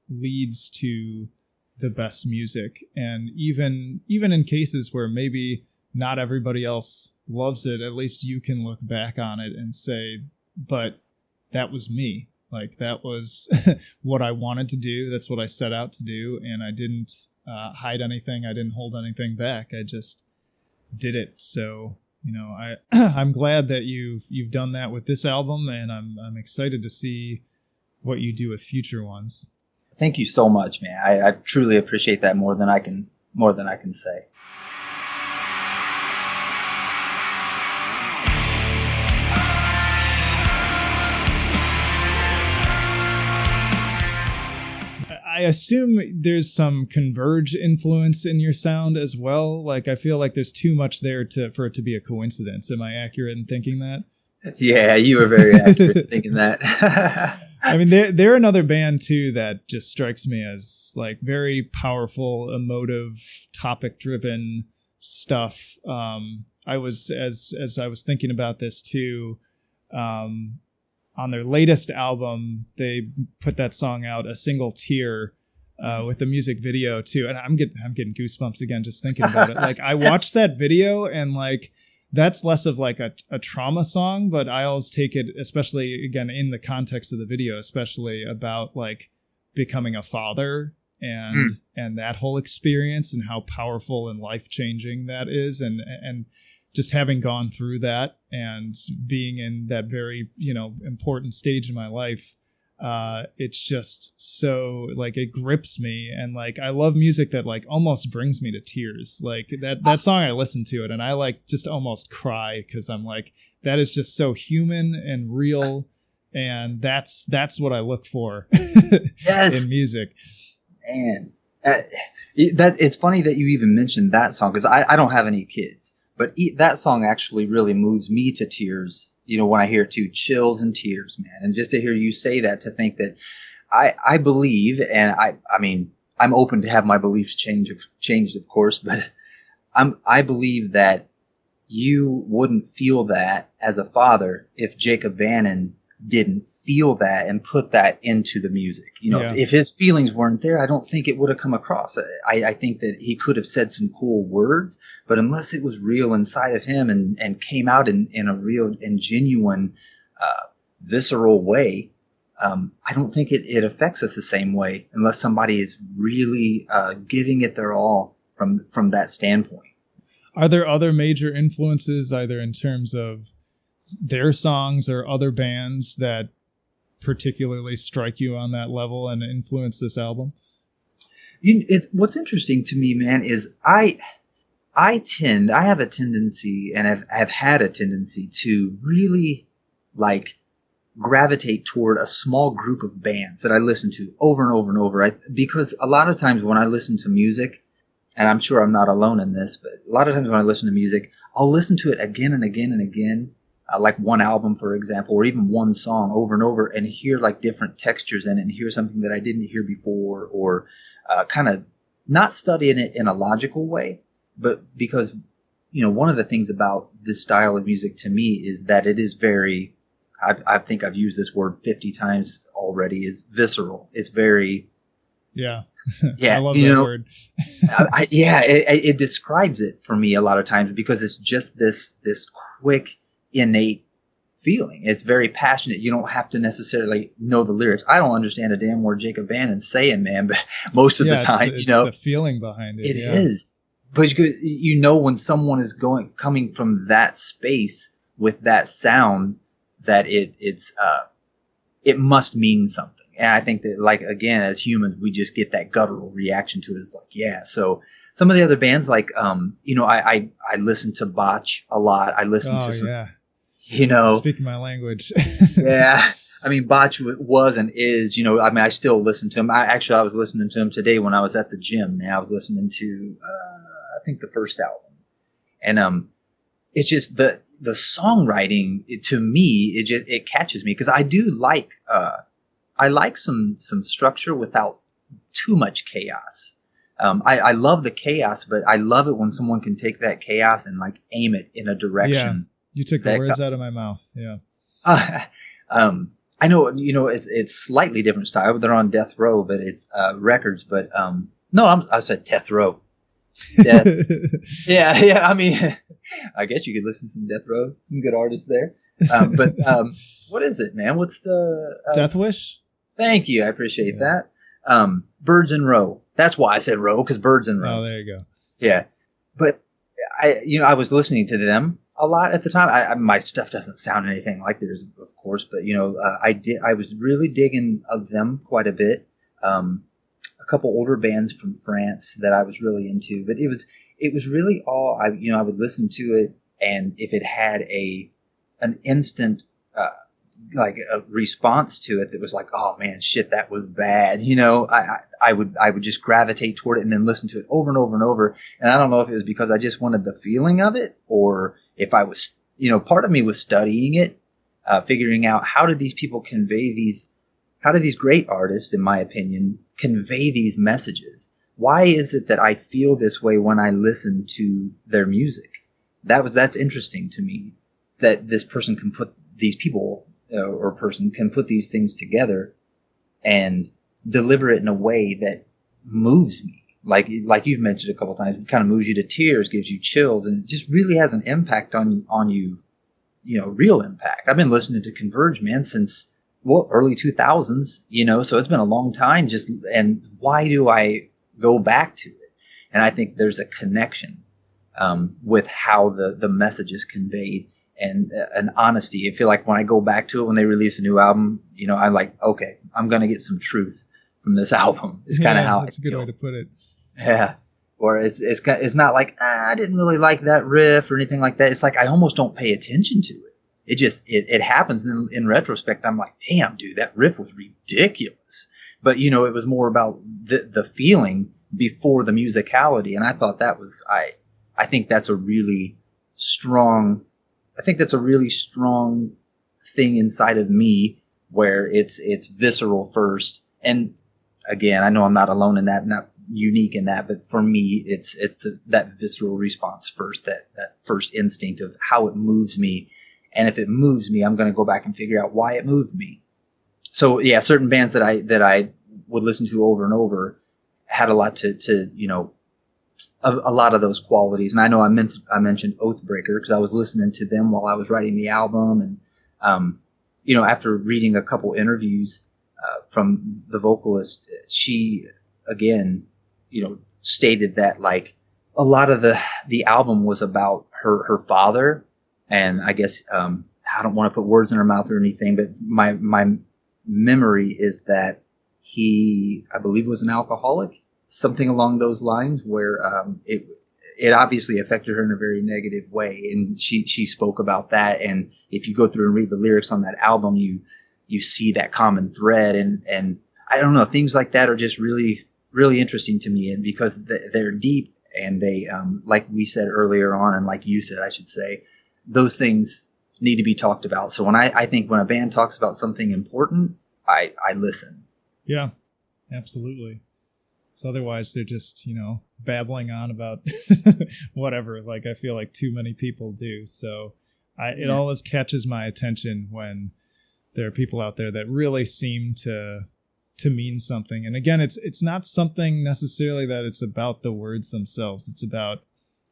leads to the best music. And even in cases where maybe not everybody else loves it, at least you can look back on it and say, but that was me. Like, that was what I wanted to do. That's what I set out to do. And I didn't hide anything. I didn't hold anything back. I just did it. So, I'm glad that you've done that with this album, and I'm excited to see what you do with future ones. Thank you so much, man. I truly appreciate that more than I can say. I assume there's some Converge influence in your sound as well. Like, I feel like there's too much there for it to be a coincidence. Am I accurate in thinking that? Yeah, you were very accurate in thinking that. I mean, they're another band too that just strikes me as like very powerful, emotive, topic-driven stuff. I was as I was thinking about this too. On their latest album, they put that song out, A Single Tear, with the music video too. And I'm getting goosebumps again just thinking about it. Like, I watched that video, and like, that's less of like a trauma song, but I always take it, especially again in the context of the video, especially about like becoming a father and that whole experience and how powerful and life-changing that is, and just having gone through that and being in that very, important stage in my life, it's just so, like, it grips me, and like I love music that like almost brings me to tears. Like that song, I listen to it and I like just almost cry, because I'm like, that is just so human and real, and that's what I look for Yes. in music. And that it's funny that you even mentioned that song, because I don't have any kids, but that song actually really moves me to tears. When I hear it too, chills and tears, man. And just to hear you say that, to think that I believe, and I mean, I'm open to have my beliefs changed, of course, but I believe that you wouldn't feel that as a father if Jacob Bannon didn't feel that and put that into the music. If his feelings weren't there, I don't think it would have come across. I think that he could have said some cool words, but unless it was real inside of him and came out in a real and genuine, visceral way, I don't think it affects us the same way, unless somebody is really giving it their all from that standpoint. Are there other major influences, either in terms of their songs or other bands, that particularly strike you on that level and influence this album? What's interesting to me, man, is I have a tendency, and have had a tendency, to really like gravitate toward a small group of bands that I listen to over and over and over. Because a lot of times when I listen to music, and I'm sure I'm not alone in this, but a lot of times when I listen to music, I'll listen to it again and again and again. Like one album, for example, or even one song over and over, and hear like different textures in it, and hear something that I didn't hear before, or kind of not studying it in a logical way, but because, one of the things about this style of music to me is that it is very, I think I've used this word 50 times already, is visceral. It's very... Yeah. Yeah. I love that word. It describes it for me a lot of times, because it's just this quick, innate feeling. It's very passionate. You don't have to necessarily know the lyrics. I don't understand a damn word Jacob Bannon's saying, man, but most of the time, it's the feeling behind it. It is. But when someone is coming from that space with that sound, that it must mean something. And I think that, like, again, as humans, we just get that guttural reaction to it. It's like, yeah. So some of the other bands, like, I listen to Botch a lot. I listen to some, speaking my language. Yeah. I mean, Botch was and is, I still listen to him. I was listening to him today when I was at the gym. And I was listening to, I think, the first album. And it's just the songwriting, to me, it catches me, because I do like, I like some structure without too much chaos. I love the chaos, but I love it when someone can take that chaos and like aim it in a direction. Yeah, you took the words out of my mouth. Yeah. I know, it's slightly different style. They're on Death Row, but it's records. But no, I said Death Row. Death. Yeah. I mean, I guess you could listen to some Death Row, some good artists there. But what is it, man? What's the Death Wish? Thank you. I appreciate that. Birds in Row. That's why I said Row, because Birds in Row. Oh, there you go. Yeah. But I was listening to them a lot at the time. My stuff doesn't sound anything like theirs, of course, but I was really digging of them quite a bit. A couple older bands from France that I was really into, but it was really all I would listen to it, and if it had an instant like a response to it that was like, oh man, shit, that was bad. I would just gravitate toward it and then listen to it over and over and over. And I don't know if it was because I just wanted the feeling of it, or if I was, part of me was studying it, figuring out how did these people how do these great artists, in my opinion, convey these messages? Why is it that I feel this way when I listen to their music? That's interesting to me, that this person can put these people or person can put these things together and deliver it in a way that moves me. Like you've mentioned a couple times, it kind of moves you to tears, gives you chills, and it just really has an impact on you, real impact. I've been listening to Converge, man, since early 2000s, so it's been a long time and why do I go back to it? And I think there's a connection with how the message is conveyed and an honesty. I feel like when I go back to it, when they release a new album, I'm like, okay, I'm going to get some truth from this album. It's kind of how that's a good way to put it. Yeah. Or it's not like, I didn't really like that riff or anything like that. It's like I almost don't pay attention to it. It just, it happens. In retrospect, I'm like, damn, dude, that riff was ridiculous. But, it was more about the feeling before the musicality. And I thought that was, I think that's a really strong thing inside of me where it's visceral first. And again, I know I'm not alone in that, not unique in that, but for me, it's that visceral response first, that first instinct of how it moves me. And if it moves me, I'm going to go back and figure out why it moved me. So yeah, certain bands that I would listen to over and over had a lot to a lot of those qualities. And I know I mentioned Oathbreaker because I was listening to them while I was writing the album. And, after reading a couple interviews from the vocalist, she, again, stated that like a lot of the album was about her father. And I guess I don't want to put words in her mouth or anything, but my memory is that he, I believe, was an alcoholic, something along those lines, where it obviously affected her in a very negative way, and she spoke about that. And if you go through and read the lyrics on that album, you see that common thread, and I don't know, things like that are just really, really interesting to me, and because they're deep and they, like we said earlier on, and like you said, I should say, those things need to be talked about. So I think when a band talks about something important, I listen. Yeah, absolutely. So otherwise they're just, babbling on about whatever. Like I feel like too many people do. So it always catches my attention when there are people out there that really seem to mean something. And again, it's not something necessarily that it's about the words themselves. It's about,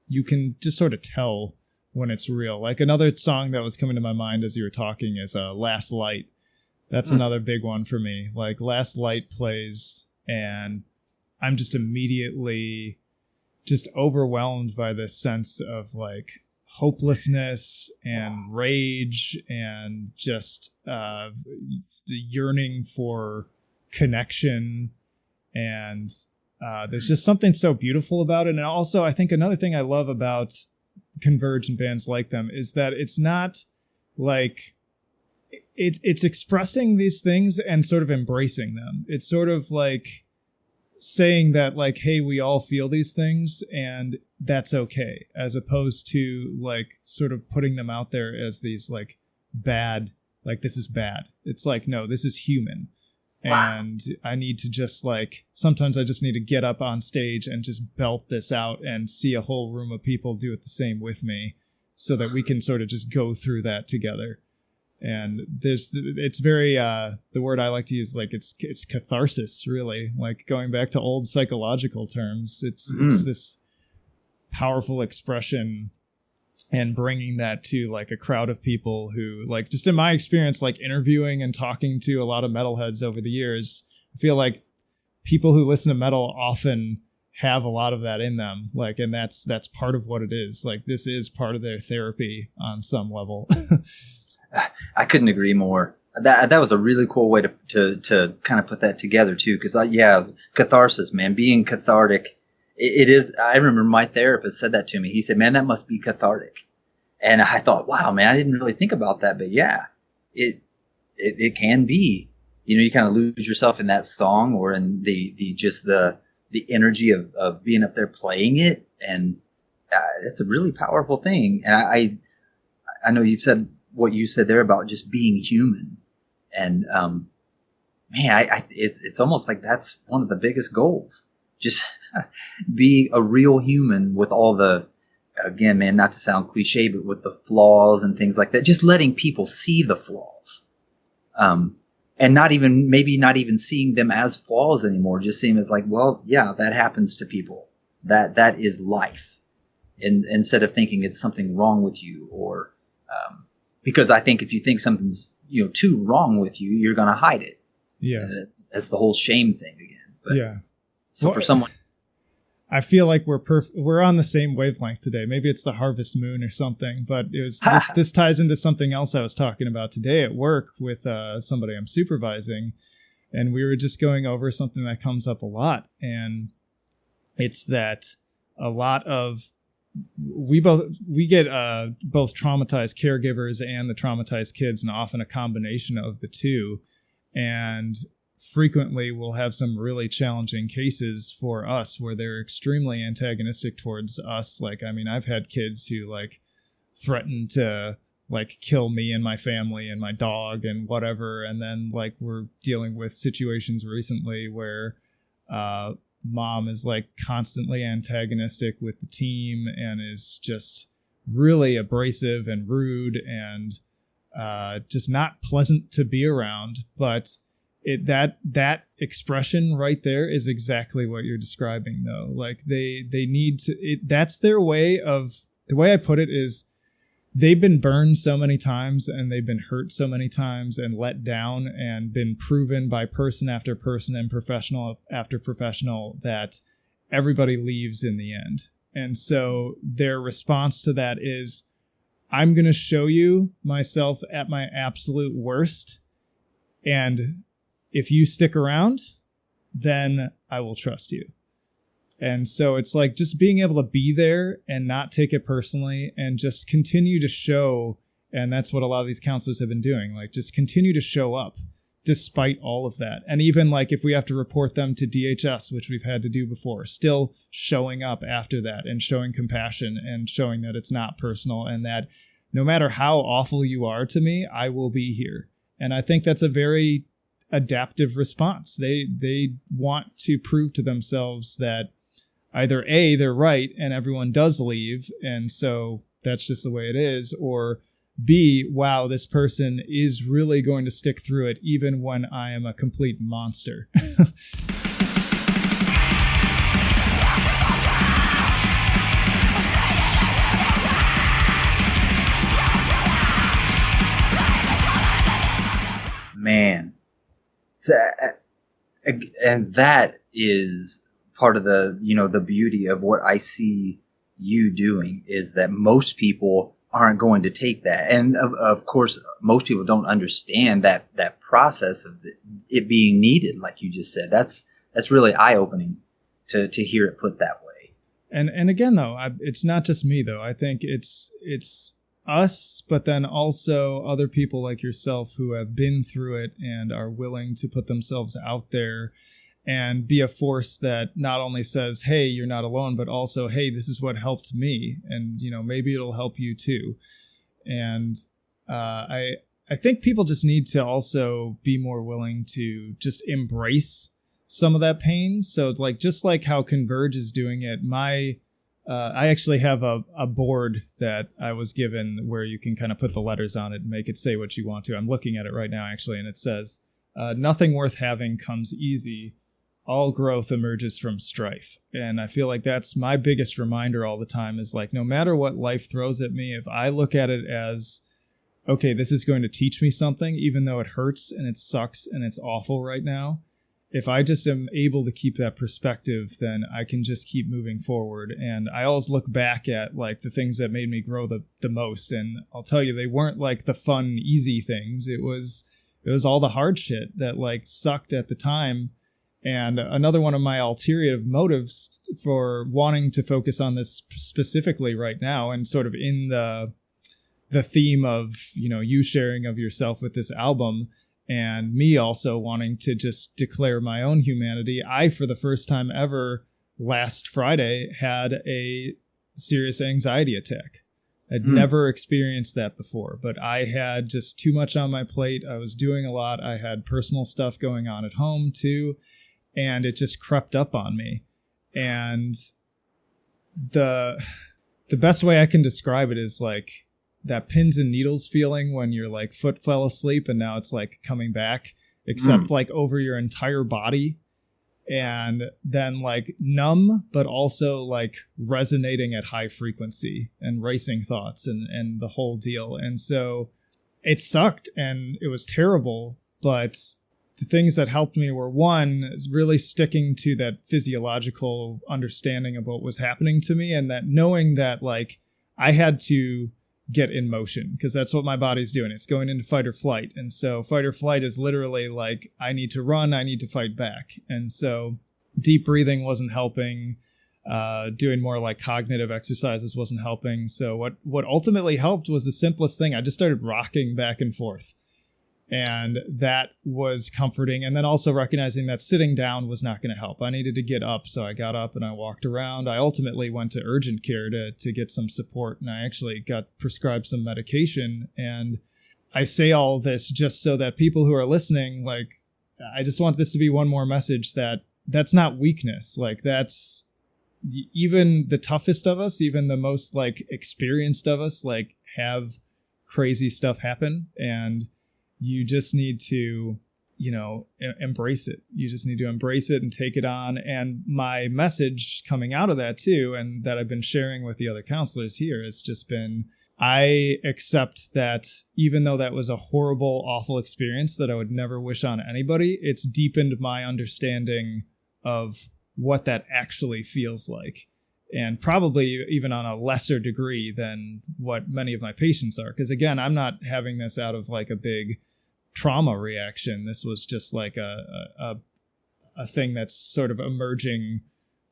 you can just sort of tell when it's real. Like another song that was coming to my mind as you were talking is Last Light. That's another big one for me. Like Last Light plays and I'm just immediately just overwhelmed by this sense of like hopelessness and rage and just the yearning for connection. And there's just something so beautiful about it. And also I think another thing I love about Converge and bands like them is that it's not like it's expressing these things and sort of embracing them. It's sort of like saying that like, hey, we all feel these things and that's okay, as opposed to like sort of putting them out there as these like bad, like this is bad. It's like, no, this is human. And I need to just like, sometimes I just need to get up on stage and just belt this out and see a whole room of people do it the same with me so that we can sort of just go through that together. And it's very, the word I like to use, like it's catharsis, really, like going back to old psychological terms. It's this powerful expression and bringing that to like a crowd of people who, like, just in my experience, like interviewing and talking to a lot of metalheads over the years, I feel like people who listen to metal often have a lot of that in them. Like, and that's part of what it is. Like, this is part of their therapy on some level. I couldn't agree more. That was a really cool way to kind of put that together too. Cause catharsis, man, being cathartic. It is. I remember my therapist said that to me. He said, man, that must be cathartic. And I thought, wow, man, I didn't really think about that, but yeah, it can be, you kind of lose yourself in that song or in the energy of being up there playing it. And it's a really powerful thing. And I know you've said what you said there about just being human. And, man, it's almost like that's one of the biggest goals. Just be a real human with all the, again, man, not to sound cliche, but with the flaws and things like that. Just letting people see the flaws, and not even seeing them as flaws anymore. Just seeing them as like, well, yeah, that happens to people. That is life, and instead of thinking it's something wrong with you, or because I think if you think something's too wrong with you, you're going to hide it. Yeah. That's the whole shame thing again. But, yeah. So for someone, I feel like we're on the same wavelength today. Maybe it's the harvest moon or something, but it was this ties into something else I was talking about today at work with somebody I'm supervising, and we were just going over something that comes up a lot, and it's that a lot of we get both traumatized caregivers and the traumatized kids, and often a combination of the two, and frequently we'll have some really challenging cases for us where they're extremely antagonistic towards us. Like, I mean, I've had kids who like threaten to like kill me and my family and my dog and whatever. And then like we're dealing with situations recently where mom is like constantly antagonistic with the team and is just really abrasive and rude and just not pleasant to be around. But that expression right there is exactly what you're describing, though. Like they need to, that's their way of, the way I put it is they've been burned so many times and they've been hurt so many times and let down and been proven by person after person and professional after professional that everybody leaves in the end. And so their response to that is, I'm going to show you myself at my absolute worst, and if you stick around, then I will trust you. And so it's like just being able to be there and not take it personally and just continue to show. And that's what a lot of these counselors have been doing. Like just continue to show up despite all of that. And even like if we have to report them to DHS, which we've had to do before, still showing up after that and showing compassion and showing that it's not personal and that no matter how awful you are to me, I will be here. And I think that's a very adaptive response. They want to prove to themselves that either A, they're right and everyone does leave, and so that's just the way it is, or B, wow, this person is really going to stick through it even when I am a complete monster. Man. And that is part of the, the beauty of what I see you doing is that most people aren't going to take that. And of course, most people don't understand that process of it being needed. Like you just said, that's really eye opening to hear it put that way. And again, though, it's not just me, though. I think it's us, but then also other people like yourself who have been through it and are willing to put themselves out there and be a force that not only says, hey, you're not alone, but also, hey, this is what helped me. And, maybe it'll help you too. And I think people just need to also be more willing to just embrace some of that pain. So it's like, just like how Converge is doing it, I actually have a board that I was given where you can kind of put the letters on it and make it say what you want to. I'm looking at it right now, actually, and it says, nothing worth having comes easy. All growth emerges from strife. And I feel like that's my biggest reminder all the time is like, no matter what life throws at me, if I look at it as, okay, this is going to teach me something, even though it hurts and it sucks and it's awful right now, if I just am able to keep that perspective, then I can just keep moving forward. And I always look back at like the things that made me grow the most. And I'll tell you, they weren't like the fun, easy things. It was all the hard shit that like sucked at the time. And another one of my ulterior motives for wanting to focus on this specifically right now, and sort of in the theme of, you sharing of yourself with this album, and me also wanting to just declare my own humanity, I, for the first time ever last Friday, had a serious anxiety attack. I'd never experienced that before, but I had just too much on my plate. I was doing a lot. I had personal stuff going on at home too, and it just crept up on me. And the best way I can describe it is like that pins and needles feeling when your like foot fell asleep and now it's like coming back, except like over your entire body, and then like numb, but also like resonating at high frequency and racing thoughts and the whole deal. And so it sucked and it was terrible. But the things that helped me were, one, is really sticking to that physiological understanding of what was happening to me, and that knowing that like I had to get in motion because that's what my body's doing. It's going into fight or flight. And so fight or flight is literally like, I need to run, I need to fight back. And so deep breathing wasn't helping. Doing more like cognitive exercises wasn't helping. So what ultimately helped was the simplest thing. I just started rocking back and forth. And that was comforting. And then also recognizing that sitting down was not going to help. I needed to get up. So I got up and I walked around. I ultimately went to urgent care to get some support. And I actually got prescribed some medication. And I say all this just so that people who are listening, like, I just want this to be one more message that that's not weakness. Like, that's even the toughest of us, even the most like experienced of us, like have crazy stuff happen. And you just need to, embrace it. You just need to embrace it and take it on. And my message coming out of that too, and that I've been sharing with the other counselors here, has just been, I accept that even though that was a horrible, awful experience that I would never wish on anybody, it's deepened my understanding of what that actually feels like. And probably even on a lesser degree than what many of my patients are. Because again, I'm not having this out of like a big trauma reaction. This was just like a thing that's sort of emerging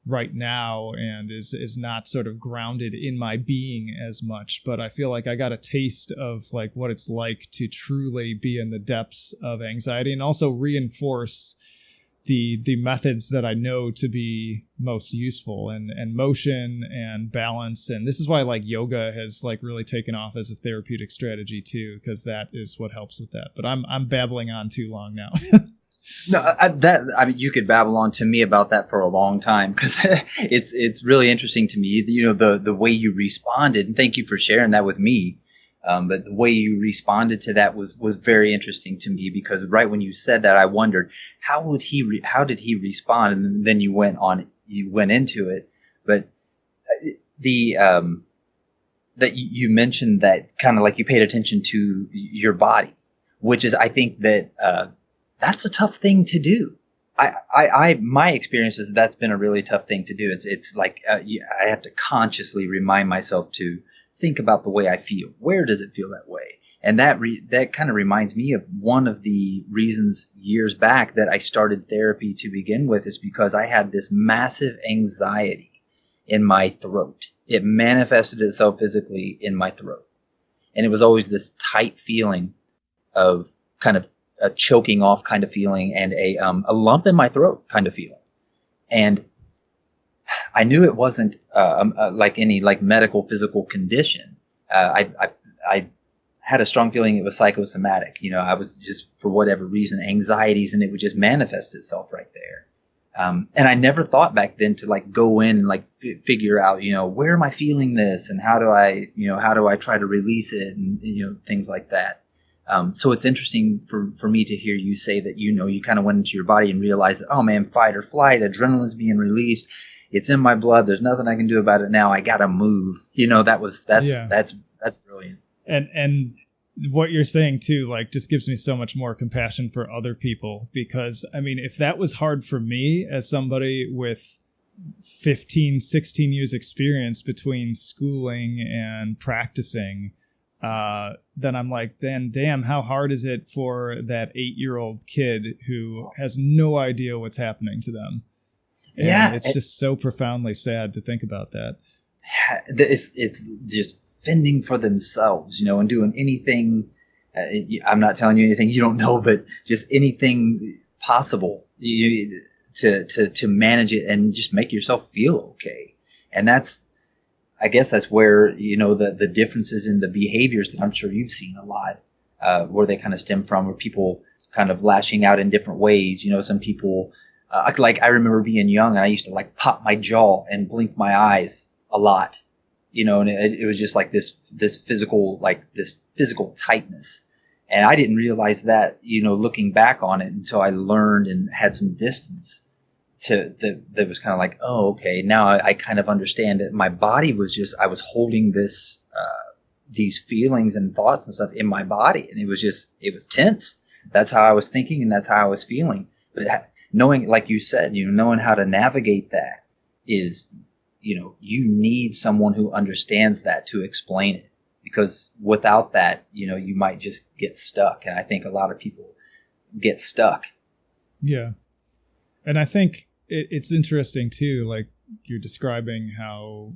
right now and is not sort of grounded in my being as much. But I feel like I got a taste of like what it's like to truly be in the depths of anxiety, and also reinforce the methods that I know to be most useful, and motion and balance. And this is why like yoga has like really taken off as a therapeutic strategy too, because that is what helps with that. But I'm babbling on too long now. No, you could babble on to me about that for a long time, because it's really interesting to me, the way you responded, and thank you for sharing that with me. But the way you responded to that was very interesting to me, because right when you said that, I wondered how did he respond, and then you went into it. But that you mentioned that kind of like you paid attention to your body, which is, I think that that's a tough thing to do. My experience is that's been a really tough thing to do. It's like I have to consciously remind myself to think about the way I feel. Where does it feel that way? And that kind of reminds me of one of the reasons years back that I started therapy to begin with, is because I had this massive anxiety in my throat. It manifested itself physically in my throat. And it was always this tight feeling of kind of a choking off kind of feeling, and a lump in my throat kind of feeling. And I knew it wasn't like any like medical physical condition. I had a strong feeling it was psychosomatic. I was just, for whatever reason, anxieties, and it would just manifest itself right there. And I never thought back then to like go in and like figure out, where am I feeling this, and how do I try to release it, and things like that. So it's interesting for me to hear you say that, you kind of went into your body and realized that, oh man, fight or flight, adrenaline's being released. It's in my blood. There's nothing I can do about it now. I gotta move. That's brilliant. And what you're saying too, like, just gives me so much more compassion for other people, because I mean, if that was hard for me as somebody with 15, 16 years experience between schooling and practicing, then I'm like, then damn, how hard is it for that 8-year-old kid who has no idea what's happening to them? And yeah, it's just so profoundly sad to think about that. It's just fending for themselves, and doing anything. I'm not telling you anything you don't know, but just anything possible to manage it and just make yourself feel okay. And I guess that's where the differences in the behaviors that I'm sure you've seen a lot, where they kind of stem from, where people kind of lashing out in different ways. Some people. Like I remember being young, and I used to like pop my jaw and blink my eyes a lot, and it was just like this physical tightness. And I didn't realize that, looking back on it, until I learned and had some distance that was kind of like, oh, okay, now I kind of understand that my body was just, I was holding this these feelings and thoughts and stuff in my body. And it was tense. That's how I was thinking and that's how I was feeling. But knowing, like you said, knowing how to navigate that is, you need someone who understands that to explain it. Because without that, you might just get stuck. And I think a lot of people get stuck. Yeah. And I think it's interesting too, like you're describing how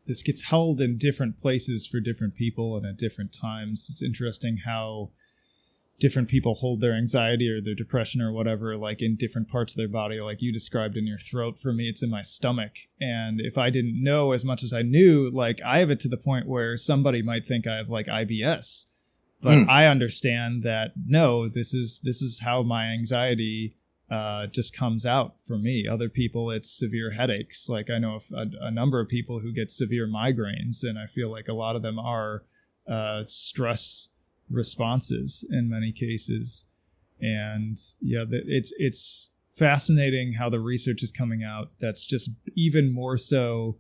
this gets held in different places for different people and at different times. It's interesting how different people hold their anxiety or their depression or whatever, like in different parts of their body, like you described in your throat. For me, it's in my stomach. And if I didn't know as much as I knew, like I have it to the point where somebody might think I have like IBS, but I understand that no, this is how my anxiety just comes out for me. Other people, it's severe headaches. Like I know a number of people who get severe migraines, and I feel like a lot of them are stress responses in many cases. And yeah, it's fascinating how the research is coming out that's just even more so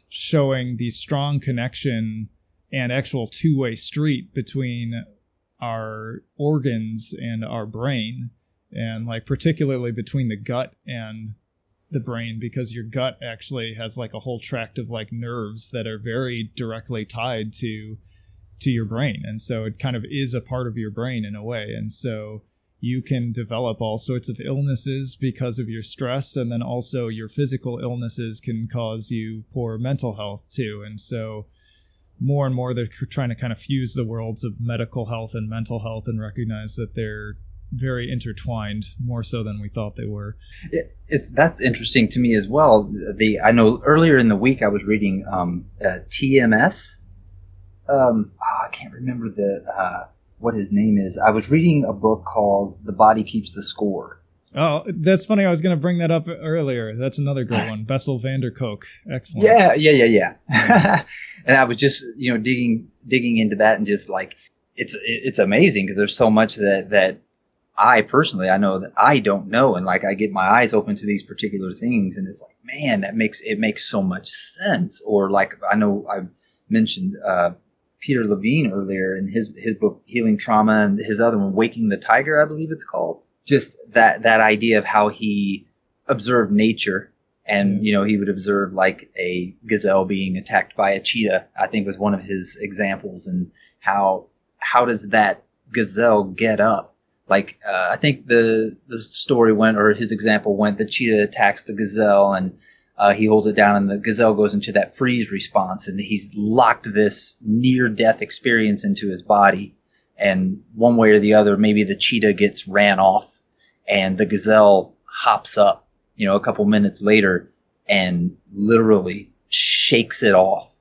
showing the strong connection and actual two-way street between our organs and our brain, and like particularly between the gut and the brain, because your gut actually has like a whole tract of like nerves that are very directly tied to your brain. And so it kind of is a part of your brain in a way. And so you can develop all sorts of illnesses because of your stress. And then also your physical illnesses can cause you poor mental health too. And so more and more they're trying to kind of fuse the worlds of medical health and mental health and recognize that they're very intertwined, more so than we thought they were. That's interesting to me as well. I know earlier in the week I was reading TMS. I can't remember what his name is. I was reading a book called The Body Keeps the Score. Oh, that's funny. I was going to bring that up earlier. That's another great one. Bessel van der Kolk. Excellent. Yeah. And I was just, digging into that, and just like, it's amazing because there's so much that I know that I don't know. And like, I get my eyes open to these particular things, and it's like, man, it makes so much sense. Or like, I know I mentioned, Peter Levine earlier in his book Healing Trauma, and his other one Waking the Tiger, I believe it's called. Just that idea of how he observed nature, and he would observe like a gazelle being attacked by a cheetah, I think was one of his examples, and how does that gazelle get up? Like I think the story went, or his example went, the cheetah attacks the gazelle, and he holds it down, and the gazelle goes into that freeze response, and he's locked this near-death experience into his body. And one way or the other, maybe the cheetah gets ran off, and the gazelle hops up, a couple minutes later, and literally shakes it off.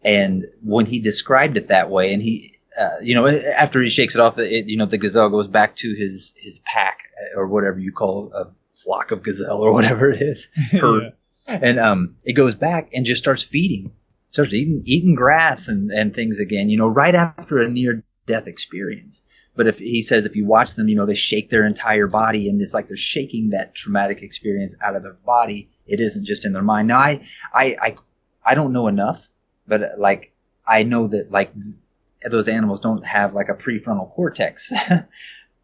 And when he described it that way, and he, after he shakes it off, the gazelle goes back to his pack, or whatever you call a flock of gazelle, or whatever it is, herd. Yeah. And it goes back and just starts eating grass and things again, right after a near-death experience. But if you watch them, they shake their entire body, and it's like they're shaking that traumatic experience out of their body. It isn't just in their mind. Now, I don't know enough, but like I know that like those animals don't have like a prefrontal cortex,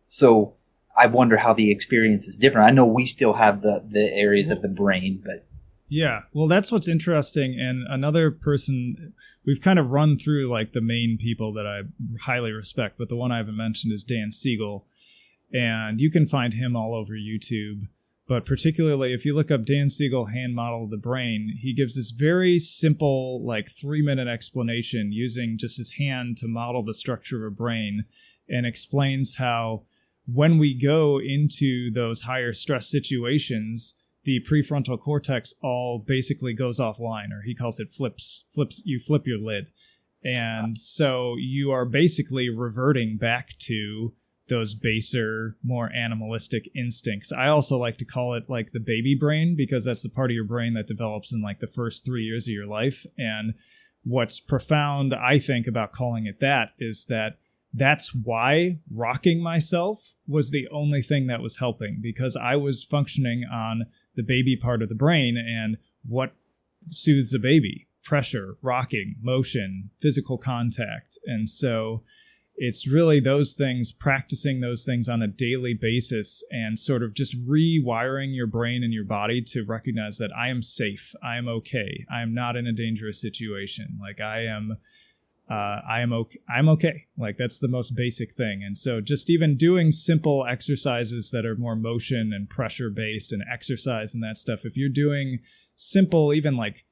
so I wonder how the experience is different. I know we still have the areas of the brain, but. Yeah, well, that's what's interesting. And another person, we've kind of run through like the main people that I highly respect, but the one I haven't mentioned is Dan Siegel. And you can find him all over YouTube. But particularly if you look up Dan Siegel hand model of the brain, he gives this very simple, like 3-minute explanation using just his hand to model the structure of a brain, and explains how when we go into those higher stress situations, the prefrontal cortex all basically goes offline, or he calls it flips. You flip your lid. And so you are basically reverting back to those baser, more animalistic instincts. I also like to call it like the baby brain, because that's the part of your brain that develops in like the first 3 years of your life. And what's profound, I think, about calling it that is that that's why rocking myself was the only thing that was helping, because I was functioning on the baby part of the brain. And what soothes a baby? pressure, rocking, motion, physical contact. And so it's really those things, practicing those things on a daily basis and sort of just rewiring your brain and your body to recognize that I am safe. I am okay. I am not in a dangerous situation. Like I am okay. I'm okay. Like that's the most basic thing. And so just even doing simple exercises that are more motion and pressure based and exercise and that stuff, if you're doing simple, even like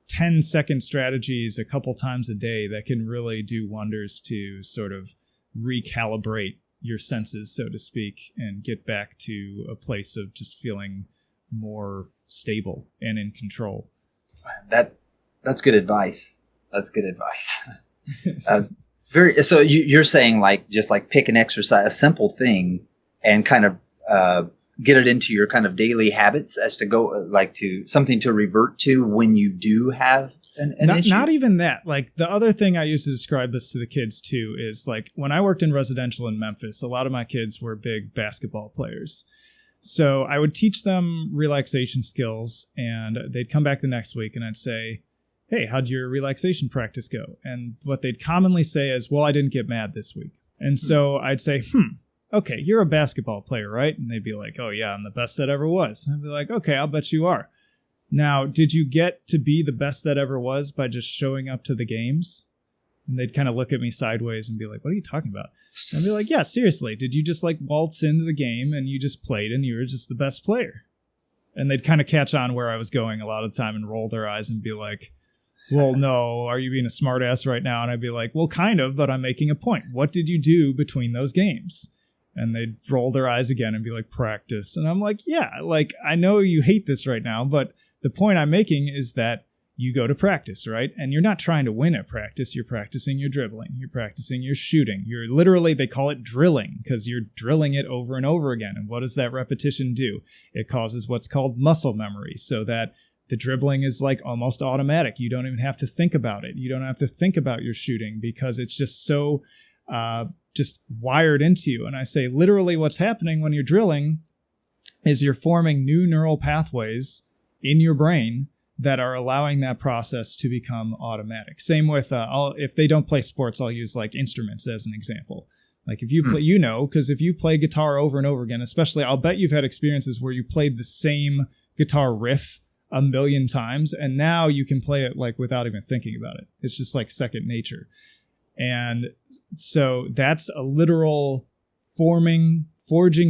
10-second strategies a couple times a day, that can really do wonders to sort of recalibrate your senses, so to speak, and get back to a place of just feeling more stable and in control. That's good advice. That's good advice. So you're saying like just like pick an exercise, a simple thing, and kind of get it into your kind of daily habits as to go like to something to revert to when you do have an issue? Not even that. Like the other thing I use to describe this to the kids too is like when I worked in residential in Memphis, a lot of my kids were big basketball players. So I would teach them relaxation skills and they'd come back the next week and I'd say, hey, how'd your relaxation practice go? And what they'd commonly say is, well, I didn't get mad this week. And so I'd say, okay, you're a basketball player, right? And they'd be like, oh yeah, I'm the best that ever was. And I'd be like, okay, I'll bet you are. Now, did you get to be the best that ever was by just showing up to the games? And they'd kind of look at me sideways and be like, what are you talking about? And I'd be like, yeah, seriously, did you just like waltz into the game and you just played and you were just the best player? And they'd kind of catch on where I was going a lot of the time and roll their eyes and be like, well, no, are you being a smartass right now? And I'd be like, well, kind of, but I'm making a point. What did you do between those games? And they'd roll their eyes again and be like, practice. And I'm like, yeah, like, I know you hate this right now, but the point I'm making is that you go to practice, right? And you're not trying to win at practice. You're practicing your dribbling. You're practicing your shooting. You're literally, they call it drilling because you're drilling it over and over again. And what does that repetition do? It causes what's called muscle memory, so that the dribbling is like almost automatic. You don't even have to think about it. You don't have to think about your shooting because it's just so just wired into you. And I say literally what's happening when you're drilling is you're forming new neural pathways in your brain that are allowing that process to become automatic. Same with, if they don't play sports, I'll use like instruments as an example. Like if you play, because if you play guitar over and over again, especially, I'll bet you've had experiences where you played the same guitar riff a million times and now you can play it like without even thinking about it. It's just like second nature. And so that's a literal forging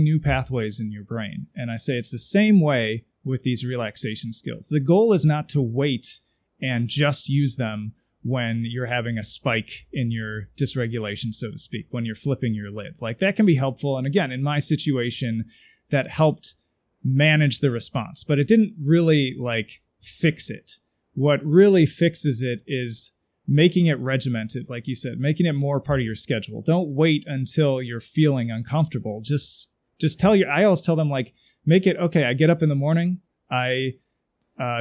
new pathways in your brain. And I say it's the same way with these relaxation skills. The goal is not to wait and just use them when you're having a spike in your dysregulation, so to speak, when you're flipping your lid. Like that can be helpful. And again, in my situation, that helped manage the response, but it didn't really like fix it. What really fixes it is making it regimented, like you said, making it more part of your schedule. Don't wait until you're feeling uncomfortable. Just I always tell them like, make it, okay, I get up in the morning, I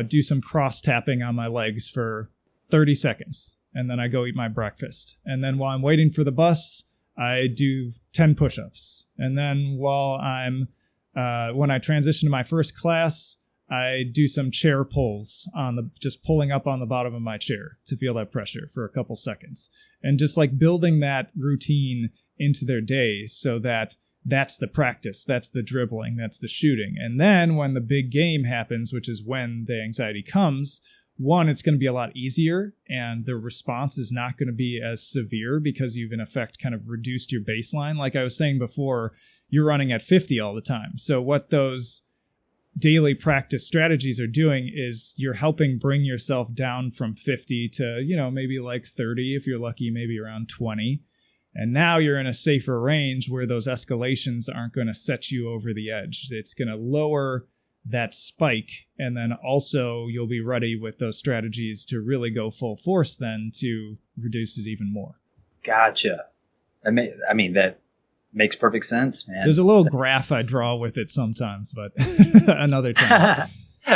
do some cross tapping on my legs for 30 seconds, and then I go eat my breakfast. And then while I'm waiting for the bus, I do 10 push-ups. And then while when I transition to my first class, I do some chair pulls just pulling up on the bottom of my chair to feel that pressure for a couple seconds. And just like building that routine into their day so that that's the practice, that's the dribbling, that's the shooting. And then when the big game happens, which is when the anxiety comes, one, it's going to be a lot easier and the response is not going to be as severe because you've in effect kind of reduced your baseline. Like I was saying before, you're running at 50 all the time. So what those daily practice strategies are doing is you're helping bring yourself down from 50 to, maybe like 30, if you're lucky, maybe around 20. And now you're in a safer range where those escalations aren't going to set you over the edge. It's going to lower that spike. And then also you'll be ready with those strategies to really go full force then to reduce it even more. Gotcha. I mean, that makes perfect sense, man. There's a little graph I draw with it sometimes, but another time.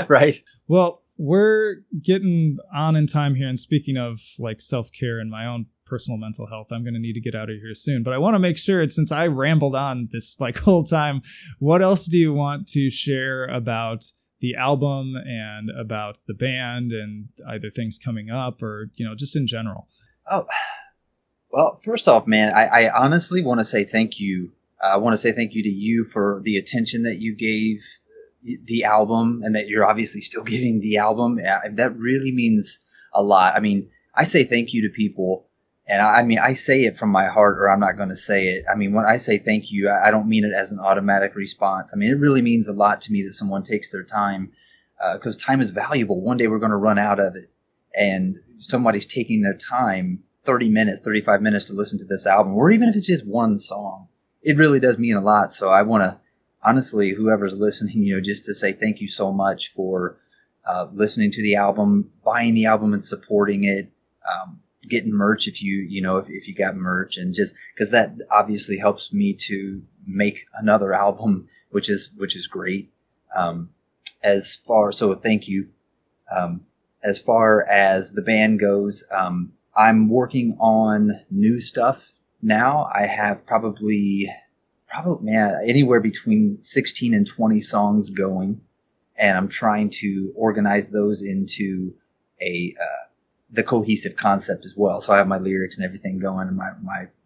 Right. Well, we're getting on in time here. And speaking of like self-care and my own personal mental health, I'm going to need to get out of here soon. But I want to make sure, since I rambled on this like whole time, what else do you want to share about the album and about the band and either things coming up or, just in general. Oh, well, first off, man, I honestly want to say thank you. I want to say thank you to you for the attention that you gave the album and that you're obviously still giving the album. That really means a lot. I mean, I say thank you to people, and I say it from my heart, or I'm not going to say it. I mean, when I say thank you, I don't mean it as an automatic response. I mean, it really means a lot to me that someone takes their time, because time is valuable. One day we're going to run out of it, and somebody's taking their time, 30 minutes, 35 minutes to listen to this album, or even if it's just one song. It really does mean a lot. So I want to, honestly, whoever's listening, just to say thank you so much for listening to the album, buying the album and supporting it, getting merch if you got merch, and just because that obviously helps me to make another album, which is great. So thank you. As far as the band goes, I'm working on new stuff now. I have probably anywhere between 16 and 20 songs going, and I'm trying to organize those into the cohesive concept as well. So I have my lyrics and everything going, and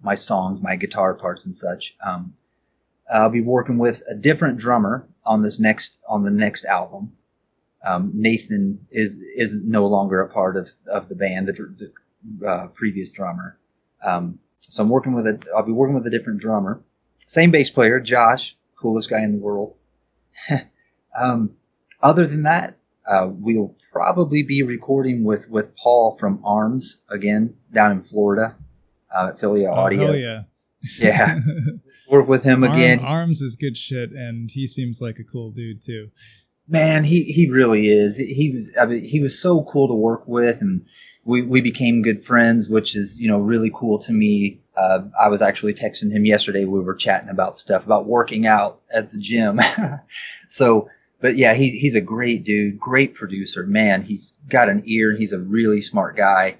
my songs, my guitar parts and such. I'll be working with a different drummer on the next album. Nathan is no longer a part of the band, the previous drummer. So I'll be working with a different drummer. Same bass player, Josh, coolest guy in the world. Other than that, we'll probably be recording with Paul from Arms again down in Florida, Affiliate Audio. Hell yeah. Yeah. Work with him again. Arms is good shit, and he seems like a cool dude too. Man, he really is. He was so cool to work with, and we became good friends, which is, really cool to me. I was actually texting him yesterday. We were chatting about stuff, about working out at the gym. But yeah, he's a great dude, great producer, man. He's got an ear, and he's a really smart guy.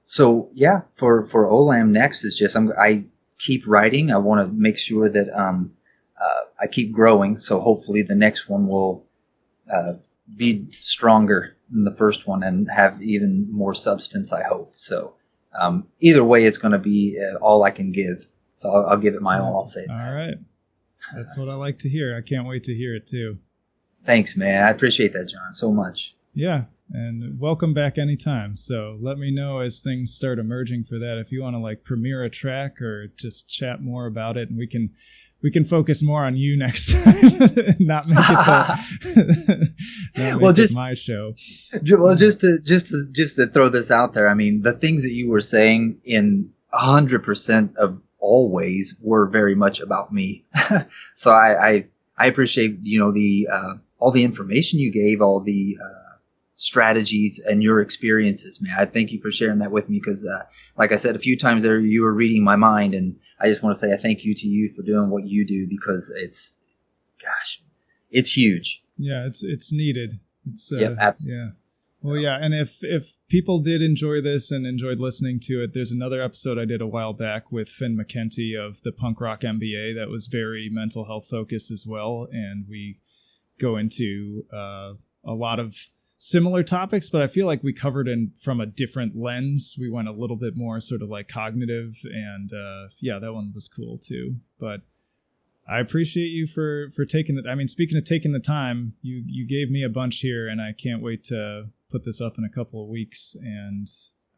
So yeah, for OLAM next is just, I keep writing. I want to make sure that, I keep growing. So hopefully the next one will, be stronger than the first one and have even more substance, I hope. So, either way, it's going to be all I can give. So I'll give it my all. I'll say that. All right. That's what I like to hear. I can't wait to hear it too. Thanks, man. I appreciate that, John, so much. Yeah. And welcome back anytime. So let me know as things start emerging for that. If you want to premiere a track or just chat more about it, and we can focus more on you next time, not make it my show. Well, just to throw this out there, I mean, the things that you were saying in 100% of always were very much about me. So I appreciate, all the information you gave, all the strategies and your experiences, man. I thank you for sharing that with me, because like I said a few times there, you were reading my mind, and I just want to say I thank you to you for doing what you do, because it's huge. Yeah, it's needed. It's absolutely. Yeah. Well, yeah, and if people did enjoy this and enjoyed listening to it, there's another episode I did a while back with Finn McKenty of the Punk Rock MBA that was very mental health focused as well, and we go into a lot of similar topics, but I feel like we covered from a different lens. We went a little bit more sort of cognitive, and that one was cool too. But I appreciate you for taking the, speaking of taking the time, you gave me a bunch here, and I can't wait to put this up in a couple of weeks, and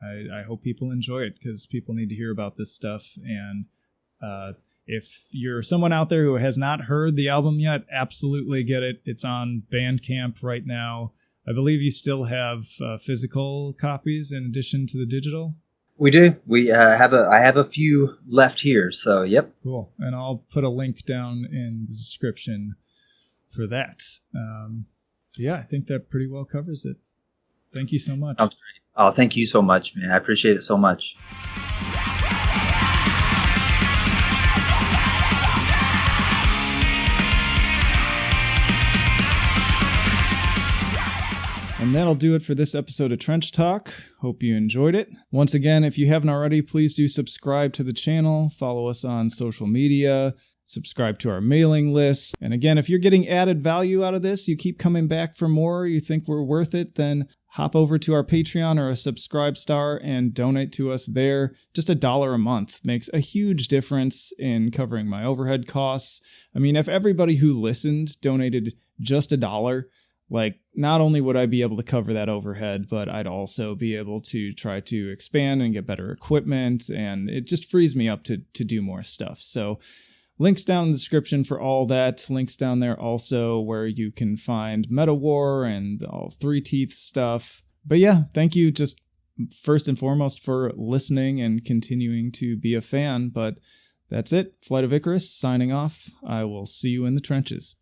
I hope people enjoy it, because people need to hear about this stuff. And if you're someone out there who has not heard the album yet, absolutely get it. It's on Bandcamp right now. I believe you still have physical copies in addition to the digital. We do. I have a few left here. So, yep. Cool. And I'll put a link down in the description for that. I think that pretty well covers it. Thank you so much. Sounds great. Oh, thank you so much, man. I appreciate it so much. And that'll do it for this episode of Trench Talk. Hope you enjoyed it. Once again, if you haven't already, please do subscribe to the channel, follow us on social media, subscribe to our mailing list. And again, if you're getting added value out of this, you keep coming back for more, you think we're worth it, then hop over to our Patreon or a Subscribe Star and donate to us there. Just $1 a month makes a huge difference in covering my overhead costs. I mean, if everybody who listened donated just $1, like, not only would I be able to cover that overhead, but I'd also be able to try to expand and get better equipment, and it just frees me up to do more stuff. So links down in the description for all that. Links down there also where you can find Meta War and all Three Teeth stuff. But yeah, thank you just first and foremost for listening and continuing to be a fan. But that's it. Flight of Icarus signing off. I will see you in the trenches.